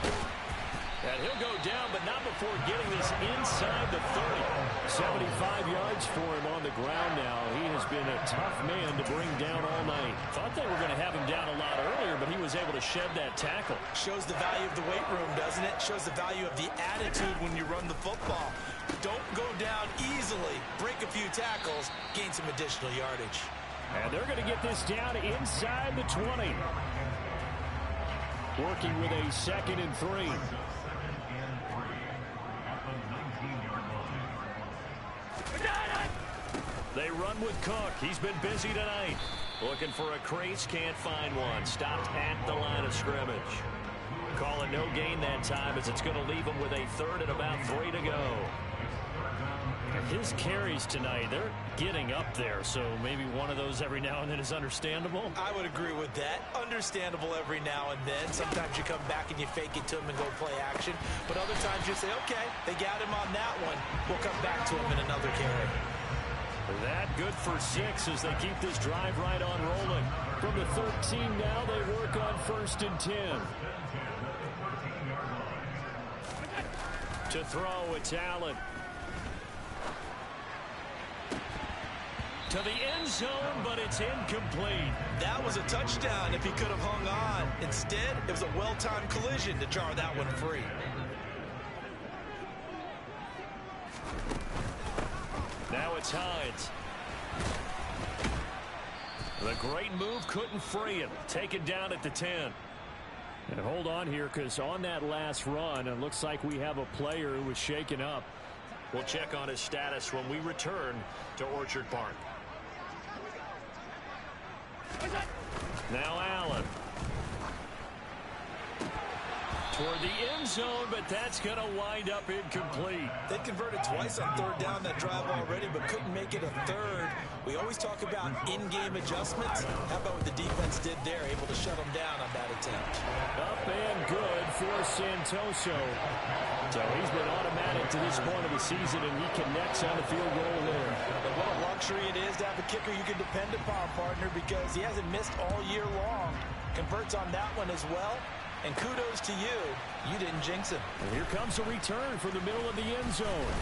And he'll go down, but not before getting this inside the 30. 75 yards for him on the ground now. He has been a tough man to bring down all night. Thought they were going to have him down a lot earlier, but he was able to shed that tackle. Shows the value of the weight room, doesn't it? Shows the value of the attitude when you run the football. Don't go down easily. Break a few tackles, gain some additional yardage. And they're going to get this down inside the 20. Working with a 2nd and 3. They run with Cook. He's been busy tonight. Looking for a crease, can't find one. Stopped at the line of scrimmage. Call it no gain that time as it's going to leave him with a 3rd and about 3 to go. his carries tonight, they're getting up there, so maybe one of those every now and then is understandable. I would agree with that. Understandable every now and then. Sometimes you come back and you fake it to him and go play action. But other times you say, okay, they got him on that one. We'll come back to him in another carry. That good for 6 as they keep this drive right on rolling. From the 13 now, they work on 1st and 10. To throw, it's Allen. To the end zone, but it's incomplete. That was a touchdown if he could have hung on. Instead, it was a well-timed collision to jar that one free. Now it's Hines. The great move couldn't free him. Taken down at the 10. And hold on here, because on that last run, it looks like we have a player who was shaken up. We'll check on his status when we return to Orchard Park. Now Allen. Toward the end zone, but that's going to wind up incomplete. They converted twice on 3rd down that drive already, but couldn't make it a 3rd. We always talk about in-game adjustments. How about what the defense did there, able to shut them down on that attempt? Up and good for Santoso. So he's been automatic to this point of the season, and he connects on the field goal there. And what a luxury it is to have a kicker you can depend upon, partner, because he hasn't missed all year long. Converts on that one as well. And kudos to you. You didn't jinx him. And here comes a return from the middle of the end zone.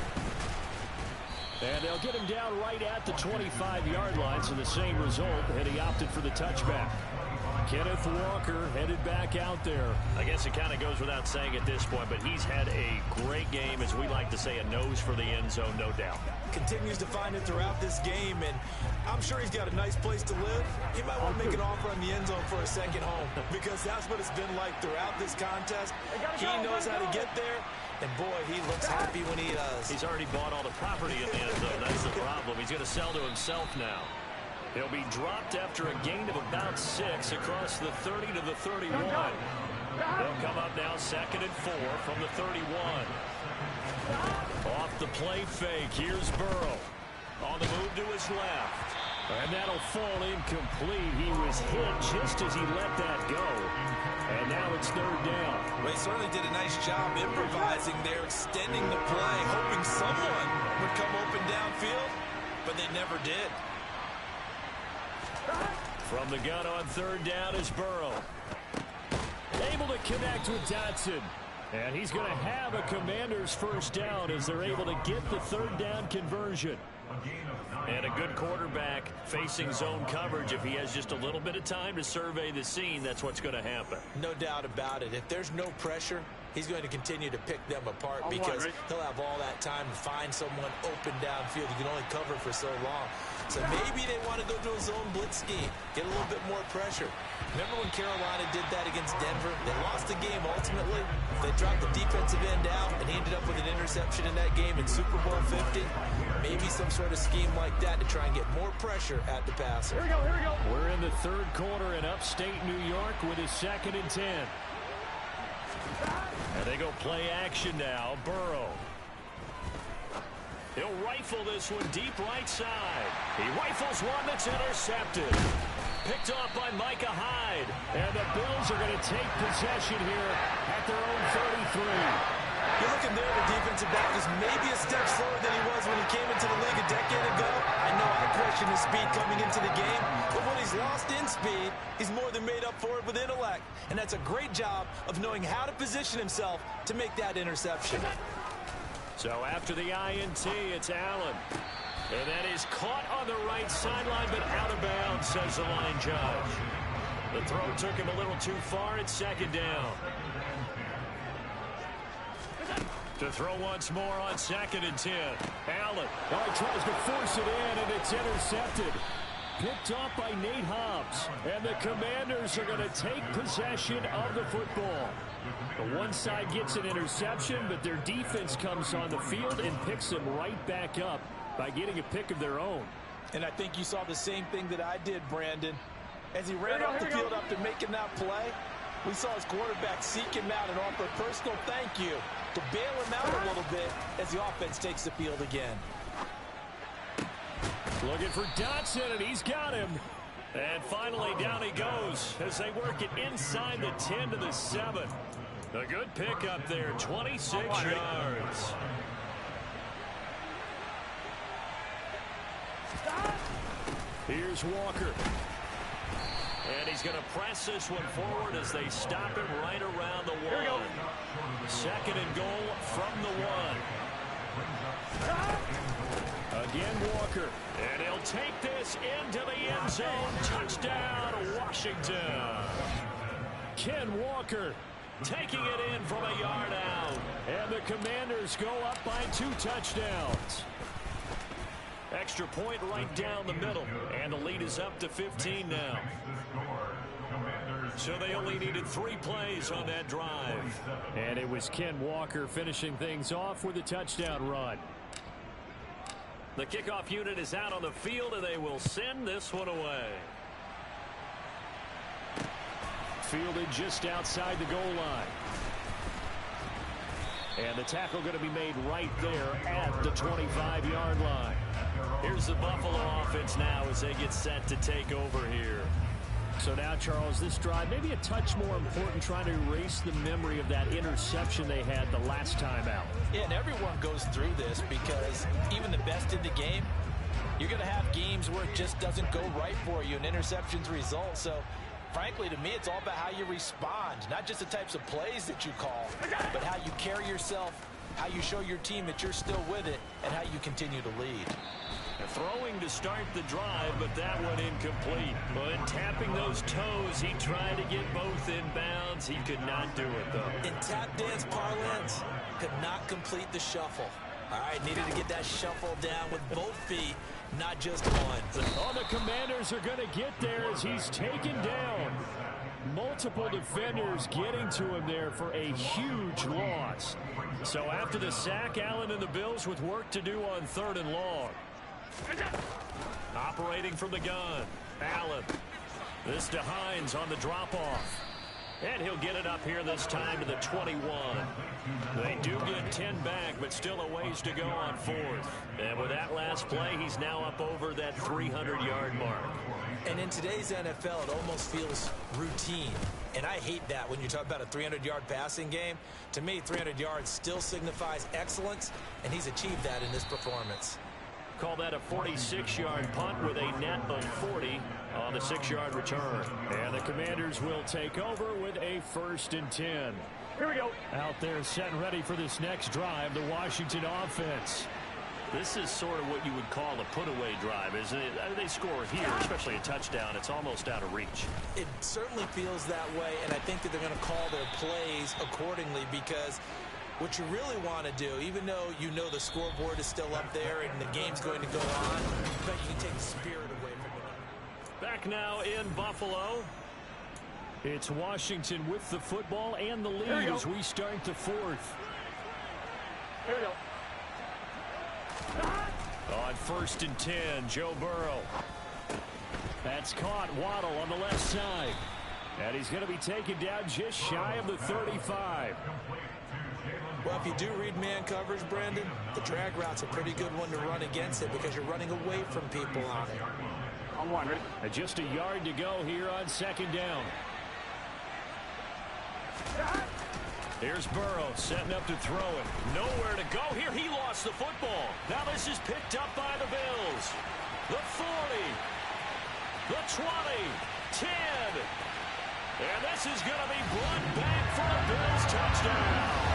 And they'll get him down right at the 25-yard line, so the same result, and he opted for the touchback. Kenneth Walker headed back out there. I guess it kind of goes without saying at this point, but he's had a great game, as we like to say, a nose for the end zone, no doubt. Continues to find it throughout this game, and I'm sure he's got a nice place to live. He might want to make an offer on the end zone for a second home, because that's what it's been like throughout this contest. He knows how to get there, and boy, he looks happy when he does. He's already bought all the property in the end zone. That's the problem. He's going to sell to himself now. He'll be dropped after a gain of about 6 across the 30 to the 31. They'll come up now 2nd and 4 from the 31. Off the play fake. Here's Burrow. On the move to his left. And that'll fall incomplete. He was hit just as he let that go. And now it's 3rd down. Well, he certainly did a nice job improvising there, extending the play, hoping someone would come open downfield, but they never did. From the gun on 3rd down is Burrow. Able to connect with Dotson. And he's going to have a Commander's 1st down as they're able to get the 3rd down conversion. And a good quarterback facing zone coverage. If he has just a little bit of time to survey the scene, that's what's going to happen. No doubt about it. If there's no pressure, he's going to continue to pick them apart because he'll have all that time to find someone open downfield. You can only cover for so long. So maybe they want to go to a zone blitz scheme, get a little bit more pressure. Remember when Carolina did that against Denver? They lost the game ultimately. They dropped the defensive end out, and he ended up with an interception in that game in Super Bowl 50. Maybe some sort of scheme like that to try and get more pressure at the passer. Here we go. We're in the 3rd quarter in upstate New York with a 2nd and 10. And they go play action now. Burrow. He'll rifle this one deep right side. He rifles one that's intercepted. Picked off by Micah Hyde. And the Bills are going to take possession here at their own 33. You're looking there, the defensive back is maybe a step slower than he was when he came into the league a decade ago. I know I questioned his speed coming into the game, but when he's lost in speed, he's more than made up for it with intellect. And that's a great job of knowing how to position himself to make that interception. So after the INT, it's Allen. And that is caught on the right sideline, but out of bounds, says the line judge. The throw took him a little too far. It's 2nd down. To throw once more on 2nd and 10. Allen. Oh, he tries to force it in, and it's intercepted. Picked off by Nate Hobbs. And the Commanders are going to take possession of the football. The one side gets an interception, but their defense comes on the field and picks them right back up by getting a pick of their own. And I think you saw the same thing that I did, Brandon. As he ran off the field after making that play, we saw his quarterback seek him out and offer a personal thank you to bail him out a little bit as the offense takes the field again. Looking for Dotson, and he's got him. And finally, down he goes as they work it inside the 10 to the 7. A good pickup there, 26 yards. Here's Walker. And he's going to press this one forward as they stop him right around the 1. Second and goal from the 1. Again, Walker. And he'll take this into the end zone. Touchdown, Washington. Ken Walker taking it in from a yard out. And the Commanders go up by 2 touchdowns. Extra point right down the middle. And the lead is up to 15 now. So they only needed 3 plays on that drive. And it was Ken Walker finishing things off with a touchdown run. The kickoff unit is out on the field, and they will send this one away. Fielded just outside the goal line. And the tackle going to be made right there at the 25-yard line. Here's the Buffalo offense now as they get set to take over here. So now, Charles, this drive maybe a touch more important, trying to erase the memory of that interception they had the last time out. Yeah, and everyone goes through this because even the best in the game, you're going to have games where it just doesn't go right for you and interceptions result. So, frankly, to me, it's all about how you respond, not just the types of plays that you call, but how you carry yourself, how you show your team that you're still with it, and how you continue to lead. Throwing to start the drive, but that one incomplete. But tapping those toes, he tried to get both in bounds. He could not do it, though. In tap dance parlance, could not complete the shuffle. All right, needed to get that shuffle down with both feet, not just one. Oh, the Commanders are going to get there as he's taken down. Multiple defenders getting to him there for a huge loss. So after the sack, Allen and the Bills with work to do on 3rd and long. Operating from the gun, Allen. This to Hines on the drop-off. And he'll get it up here this time to the 21. They do get 10 back, but still a ways to go on 4th. And with that last play, he's now up over that 300-yard mark. And in today's NFL, it almost feels routine. And I hate that when you talk about a 300-yard passing game. To me, 300 yards still signifies excellence, and he's achieved that in this performance. Call that a 46-yard punt with a net of 40 on the 6-yard return. And the Commanders will take over with a 1st and 10. Here we go. Out there set and ready for this next drive, the Washington offense. This is sort of what you would call a put-away drive, isn't it? They score here, especially a touchdown. It's almost out of reach. It certainly feels that way, and I think that they're going to call their plays accordingly because what you really want to do, even though you know the scoreboard is still up there and the game's going to go on, but you can take the spirit away from it. Back now in Buffalo. It's Washington with the football and the lead as we start the 4th. Here we go. On 1st and 10, Joe Burrow. That's caught. Waddle on the left side. And he's going to be taken down just shy of the 35. Well, if you do read man coverage, Brandon, the drag route's a pretty good one to run against it because you're running away from people on it. On 1, ready? Just a yard to go here on 2nd down. Here's Burrow setting up to throw it. Nowhere to go here. He lost the football. Now this is picked up by the Bills. The 40. The 20. 10. And this is going to be brought back for a Bills touchdown.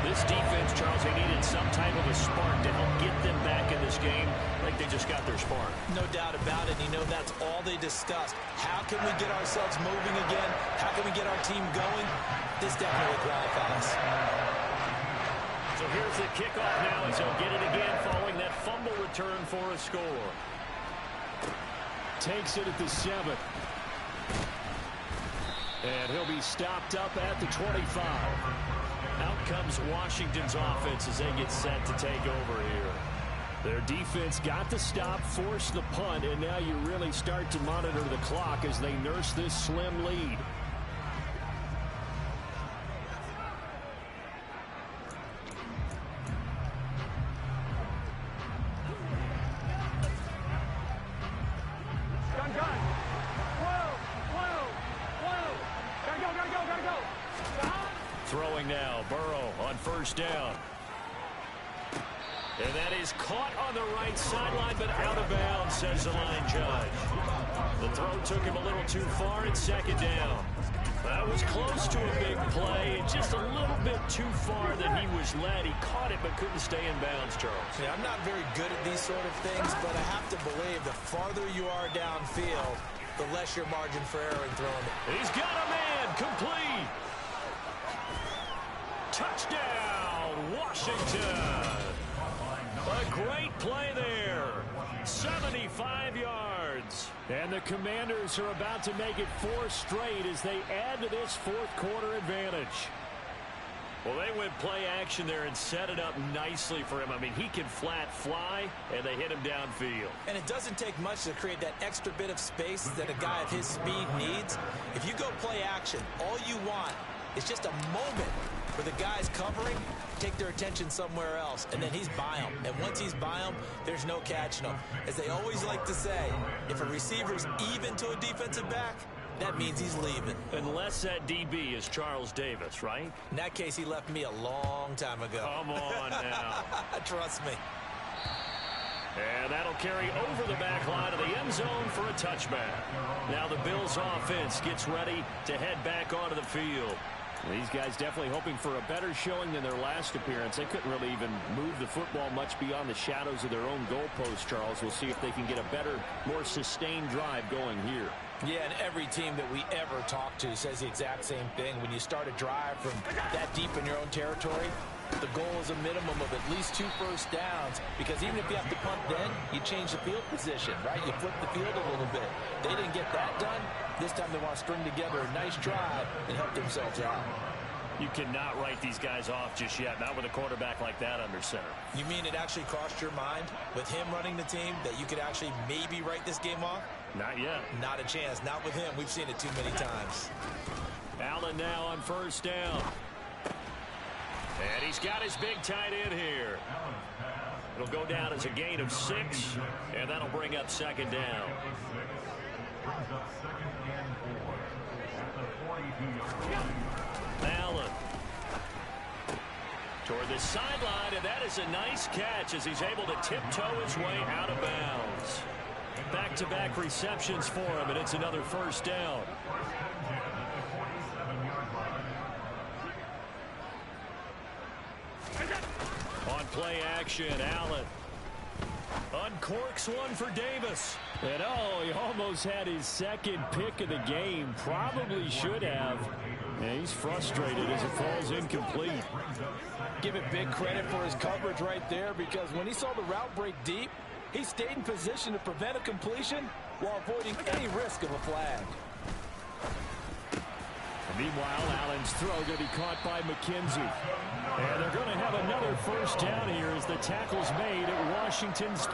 This defense, Charles, they needed some type of a spark to help get them back in this game. Like they just got their spark. No doubt about it. You know, that's all they discussed. How can we get ourselves moving again? How can we get our team going? This definitely qualifies. So here's the kickoff now as he'll get it again following that fumble return for a score. Takes it at the 7. And he'll be stopped up at the 25. Out comes Washington's offense as they get set to take over here. Their defense got the stop, forced the punt, and now you really start to monitor the clock as they nurse this slim lead. Throwing now, Burrow on first down. And that is caught on the right sideline, but out of bounds, says the line judge. The throw took him a little too far at second down. That was close to a big play, just a little bit too far that he was led. He caught it but couldn't stay in bounds, Charles. Yeah, I'm not very good at these sort of things, but I have to believe the farther you are downfield, the less your margin for error in throwing it. He's got a man, complete. Touchdown, Washington. A great play there. 75 yards. And the Commanders are about to make it 4 straight as they add to this fourth-quarter advantage. Well, they went play action there and set it up nicely for him. I mean, he can flat fly, and they hit him downfield. And it doesn't take much to create that extra bit of space that a guy of his speed needs. If you go play action, all you want is just a moment where the guy's covering, take their attention somewhere else, and then he's by him. And once he's by him, there's no catching him. As they always like to say, if a receiver's even to a defensive back, that means he's leaving. Unless that DB is Charles Davis, right? In that case, he left me a long time ago. Come on now. Trust me. And that'll carry over the back line of the end zone for a touchback. Now the Bills offense gets ready to head back onto the field. These guys definitely hoping for a better showing than their last appearance. They couldn't really even move the football much beyond the shadows of their own goalpost, Charles. We'll see if they can get a better, more sustained drive going here. Yeah, and every team that we ever talk to says the exact same thing. When you start a drive from that deep in your own territory, the goal is a minimum of at least 2 first downs, because even if you have to punt then, you change the field position, right? You flip the field a little bit. They didn't get that done. This time they want to string together a nice drive and help themselves out. You cannot write these guys off just yet, not with a quarterback like that under center. You mean it actually crossed your mind with him running the team that you could actually maybe write this game off? Not yet. Not a chance. Not with him. We've seen it too many times. Allen now on first down. And he's got his big tight end here. It'll go down as a gain of 6, and that'll bring up second down. Allen toward the sideline, and that is a nice catch as he's able to tiptoe his way out of bounds. Back-to-back receptions for him, and it's another first down. On play action, Allen uncorks one for Davis. And he almost had his second pick of the game. Probably should have. And he's frustrated as it falls incomplete. Give it big credit for his coverage right there, because when he saw the route break deep, he stayed in position to prevent a completion while avoiding any risk of a flag. Meanwhile, Allen's throw going to be caught by McKenzie. And they're going to have another first down here as the tackle's made at Washington's.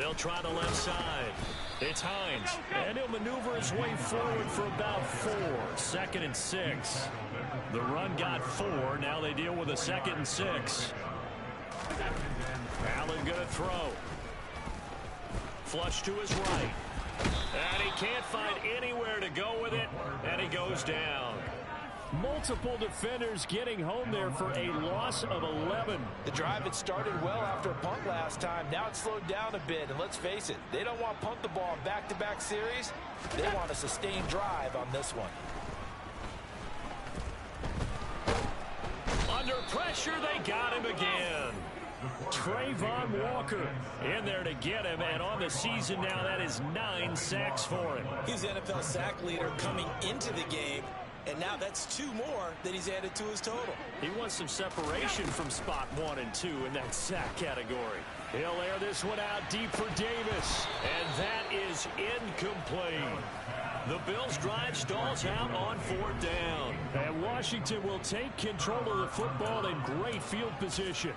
They'll try the left side. It's Hines. And he'll maneuver his way forward for about 4. 2nd and 6. The run got 4. Now they deal with a 2nd and 6. Allen going to throw. Flush to his right. And he can't find anywhere to go with it. And he goes down. Multiple defenders getting home there for a loss of 11. The drive had started well after a punt last time. Now it's slowed down a bit. And let's face it, they don't want to punt the ball in back-to-back series. They want a sustained drive on this one. Under pressure, they got him again. Trayvon Walker in there to get him, and on the season now, that is 9 sacks for him. He's the NFL sack leader coming into the game, and now that's 2 more that he's added to his total. He wants some separation from spot 1 and 2 in that sack category. He'll air this one out deep for Davis, and that is incomplete. The Bills' drive stalls out on 4th down. And Washington will take control of the football in great field position.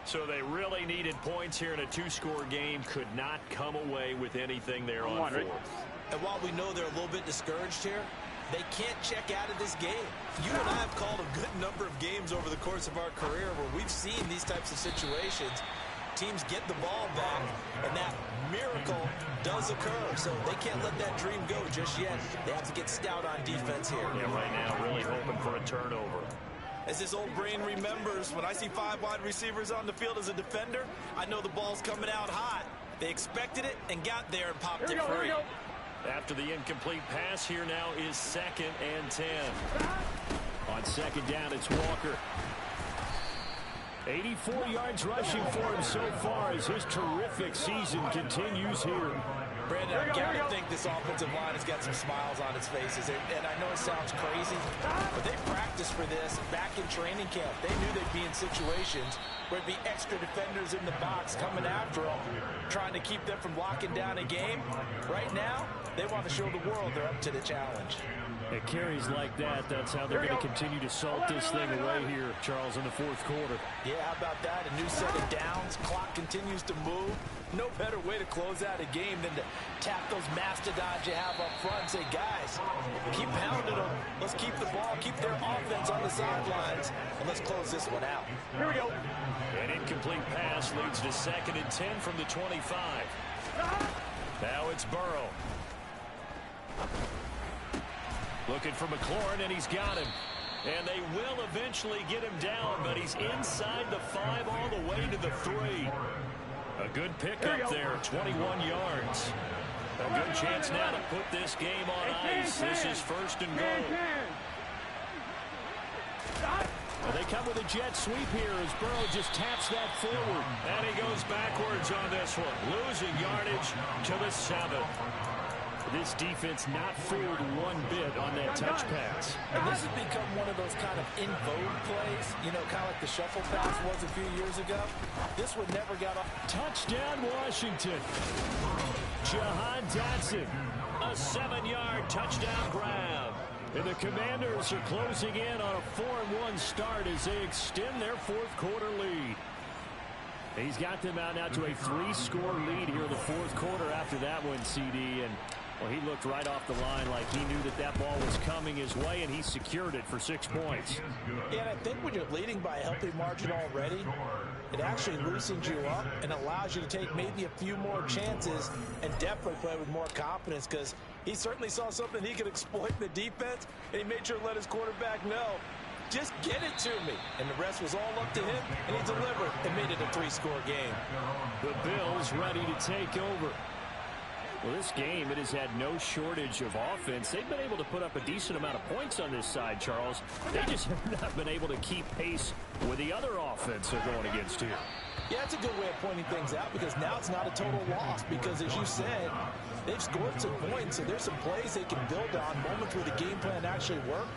So they really needed points here in a 2-score game. Could not come away with anything there on 4th. And while we know they're a little bit discouraged here, they can't check out of this game. You and I have called a good number of games over the course of our career where we've seen these types of situations. Teams get the ball back, and that miracle does occur. So they can't let that dream go just yet. They have to get stout on defense here. Yeah, right now really hoping for a turnover. As this old brain remembers, when I see 5 wide receivers on the field as a defender, I know the ball's coming out hot. They expected it and got there and popped it free. After the incomplete pass, here now is 2nd and 10. On 2nd down, it's Walker. 84 yards rushing for him so far as his terrific season continues here. Brandon, I gotta think this offensive line has got some smiles on its faces. And I know it sounds crazy, but they practiced for this back in training camp. They knew they'd be in situations where it'd be extra defenders in the box coming after them, trying to keep them from locking down a game. Right now, they want to show the world they're up to the challenge. It carries like that. That's how they're going to continue to salt this thing away here, Charles, in the 4th quarter. Yeah, how about that? A new set of downs. Clock continues to move. No better way to close out a game than to tap those mastodons you have up front and say, guys, keep pounding them. Let's keep the ball, keep their offense on the sidelines, and let's close this one out. Here we go. An incomplete pass leads to 2nd and 10 from the 25. Now it's Burrow. Looking for McLaurin, and he's got him. And they will eventually get him down, but he's inside the 5 all the way to the 3. A good pickup there, 21 yards. A good chance now to put this game on ice. This is 1st and goal. They come with a jet sweep here as Burrow just taps that forward. And he goes backwards on this one, losing yardage to the 7. This defense not fooled one bit on that touch pass. And this has become one of those kind of in vogue plays, you know, kind of like the shuffle pass was a few years ago. This one never got off. Touchdown, Washington. Jahan Dotson, a 7-yard touchdown grab. And the Commanders are closing in on a 4-1 start as they extend their 4th quarter lead. He's got them out now to a 3-score lead here in the 4th quarter after that one, CD. And well, he looked right off the line like he knew that that ball was coming his way, and he secured it for 6 points. Yeah, and I think when you're leading by a healthy margin already, it actually loosens you up and allows you to take maybe a few more chances and definitely play with more confidence, because he certainly saw something he could exploit in the defense, and he made sure to let his quarterback know, just get it to me. And the rest was all up to him, and he delivered and made it a 3-score game. The Bills ready to take over. Well, this game, it has had no shortage of offense. They've been able to put up a decent amount of points on this side, Charles. They just have not been able to keep pace with the other offense they're going against here. Yeah, that's a good way of pointing things out, because now it's not a total loss, because as you said, they've scored some points, so there's some plays they can build on, moments where the game plan actually worked.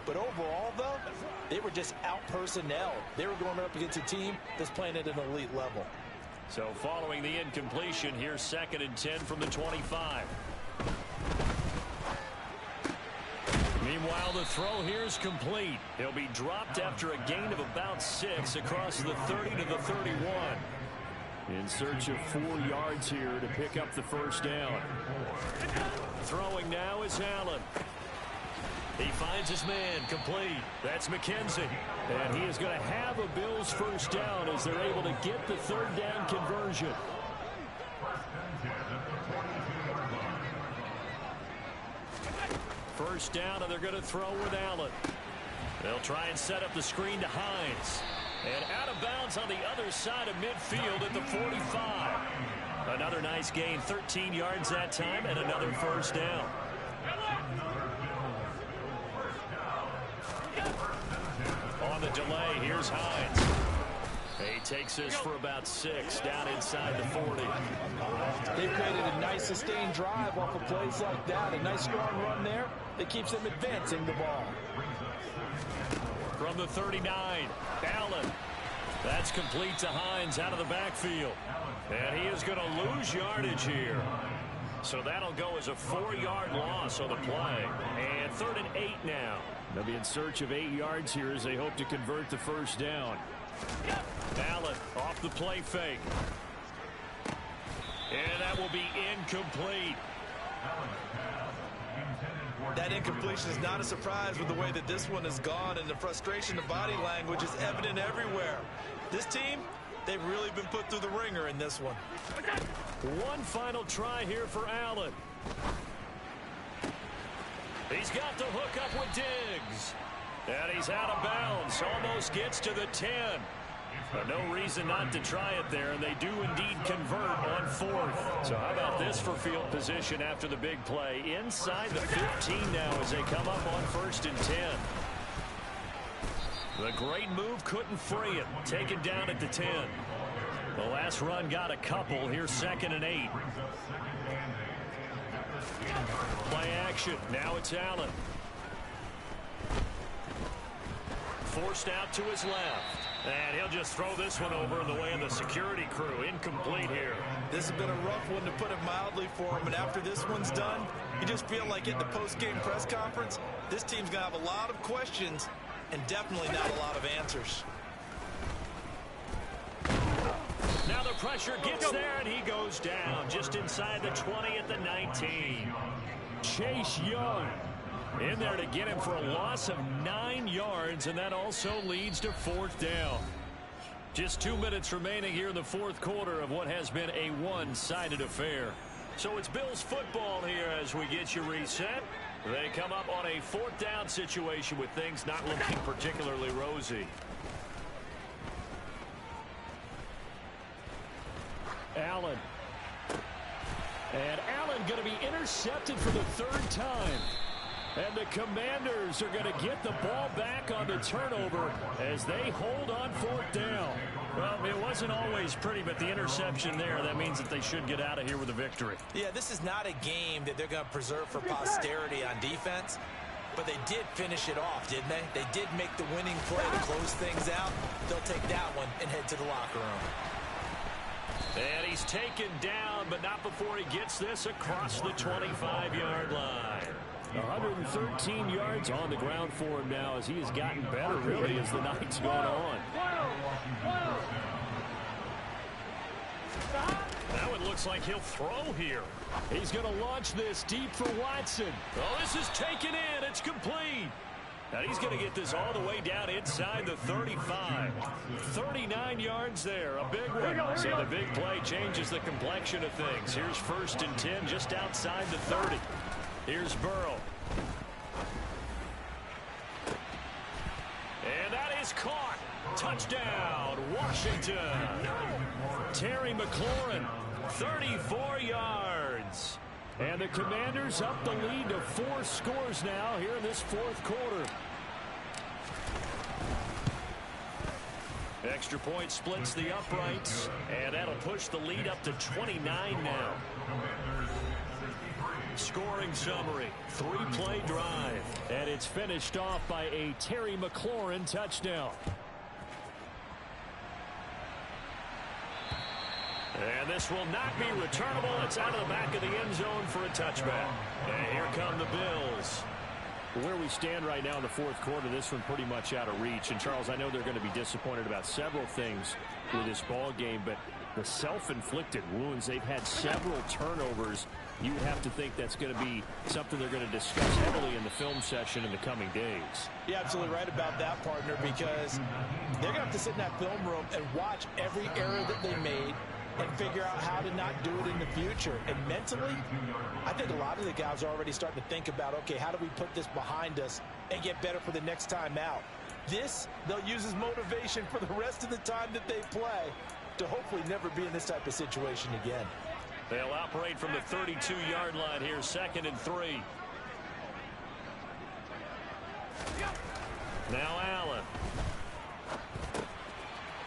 But overall, though, they were just out-personnel. They were going up against a team that's playing at an elite level. So following the incompletion, here's 2nd and 10 from the 25. Meanwhile, the throw here is complete. He'll be dropped after a gain of about 6 across the 30 to the 31. In search of 4 yards here to pick up the first down. Throwing now is Allen. He finds his man, complete. That's McKenzie. And he is going to have a Bills first down as they're able to get the third down conversion. First down, and they're going to throw with Allen. They'll try and set up the screen to Hines. And out of bounds on the other side of midfield at the 45. Another nice gain, 13 yards that time, and another first down. On the delay, here's Hines. He takes this for about 6 down inside the 40. They've created a nice sustained drive off of plays like that. A nice strong run there that keeps them advancing the ball. From the 39, Allen. That's complete to Hines out of the backfield. And he is going to lose yardage here. So that'll go as a 4-yard loss on the play. And 3rd and 8 now. They'll be in search of 8 yards here as they hope to convert the first down. Allen off the play fake. And that will be incomplete. That incompletion is not a surprise with the way that this one has gone, and the frustration of body language is evident everywhere. This team, they've really been put through the ringer in this one. One final try here for Allen. He's got the hook up with Diggs. And he's out of bounds. Almost gets to the 10. But no reason not to try it there, and they do indeed convert on 4th. So how about this for field position after the big play? Inside the 15 now as they come up on 1st and 10. The great move couldn't free it. Taken down at the 10. The last run got a couple. Here's 2nd and 8. Play action. Now it's Allen. Forced out to his left. And he'll just throw this one over in the way of the security crew. Incomplete here. This has been a rough one, to put it mildly, for him. And after this one's done, you just feel like at the post-game press conference, this team's going to have a lot of questions and definitely not a lot of answers. Now the pressure gets there, and he goes down just inside the 20 at the 19. Chase Young in there to get him for a loss of 9 yards, and that also leads to 4th down. Just 2 minutes remaining here in the 4th quarter of what has been a one-sided affair. So it's Bills football here as we get you reset. They come up on a 4th down situation with things not looking particularly rosy. Allen. And Allen going to be intercepted for the 3rd time. And the Commanders are going to get the ball back on the turnover as they hold on 4th down. Well, it wasn't always pretty, but the interception there, that means that they should get out of here with a victory. Yeah, this is not a game that they're going to preserve for posterity on defense, but they did finish it off, didn't they? They did make the winning play to close things out. They'll take that one and head to the locker room. And he's taken down, but not before he gets this across the 25-yard line. 113 yards on the ground for him now as he has gotten better, really, as the night's gone on. Now it looks like he'll throw here. He's going to launch this deep for Watson. Oh, this is taken in. It's complete. And he's going to get this all the way down inside the 35. 39 yards there, a big one. So the big play changes the complexion of things. Here's 1st and 10 just outside the 30. Here's Burrow. And that is caught. Touchdown, Washington. Terry McLaurin, 34 yards. And the Commanders up the lead to 4 scores now here in this 4th quarter. Extra point splits the uprights, and that'll push the lead up to 29 now. Scoring summary, 3-play drive, and it's finished off by a Terry McLaurin touchdown. And this will not be returnable. It's out of the back of the end zone for a touchback. And here come the Bills. Where we stand right now in the fourth quarter, this one pretty much out of reach. And, Charles, I know they're going to be disappointed about several things with this ball game, but the self-inflicted wounds, they've had several turnovers. You would have to think that's going to be something they're going to discuss heavily in the film session in the coming days. You're absolutely right about that, partner, because they're going to have to sit in that film room and watch every error that they made and figure out how to not do it in the future. And mentally, I think a lot of the guys are already starting to think about, okay, how do we put this behind us and get better for the next time out? This, they'll use as motivation for the rest of the time that they play to hopefully never be in this type of situation again. They'll operate from the 32-yard line here, 2nd and 3. Now Allen.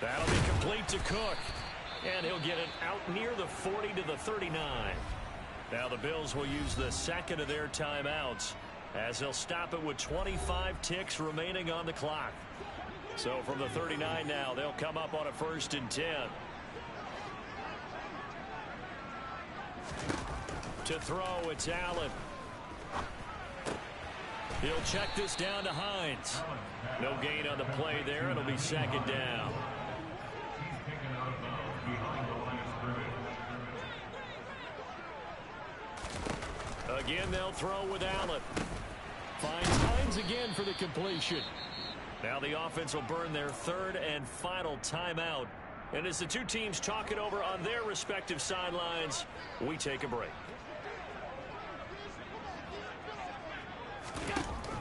That'll be complete to Cook. And he'll get it out near the 40 to the 39. Now the Bills will use the second of their timeouts as they'll stop it with 25 ticks remaining on the clock. So from the 39 now, they'll come up on a 1st and 10. To throw, it's Allen. He'll check this down to Hines. No gain on the play there. It'll be 2nd down. Again, they'll throw with Allen. Finds Hines again for the completion. Now the offense will burn their 3rd and final timeout. And as the two teams talk it over on their respective sidelines, we take a break.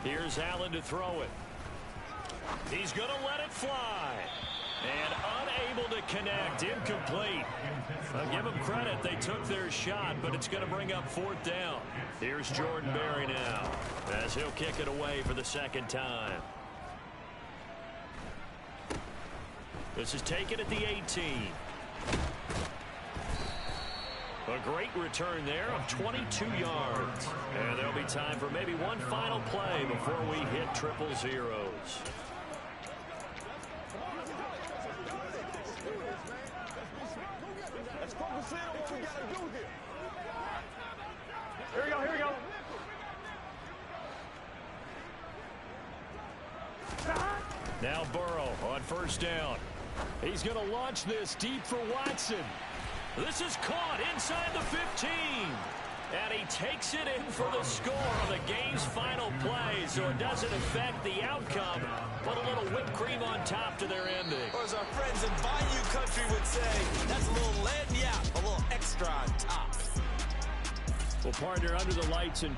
Here's Allen to throw it. He's going to let it fly. And unable to connect. Incomplete. I'll give them credit. They took their shot, but it's going to bring up 4th down. Here's Jordan Berry now as he'll kick it away for the 2nd time. This is taken at the 18. A great return there of 22 yards. And there'll be time for maybe one final play before we hit triple zeros. Let's focus in on what we got to do here. Here we go, here we go. Now Burrow on 1st down. He's going to launch this deep for Watson. This is caught inside the 15. And he takes it in for the score on the game's final play, so it doesn't affect the outcome. Put a little whipped cream on top to their ending. Or as our friends in Bayou Country would say, that's a little lagniappe, a little extra on top. Well, partner, under the lights and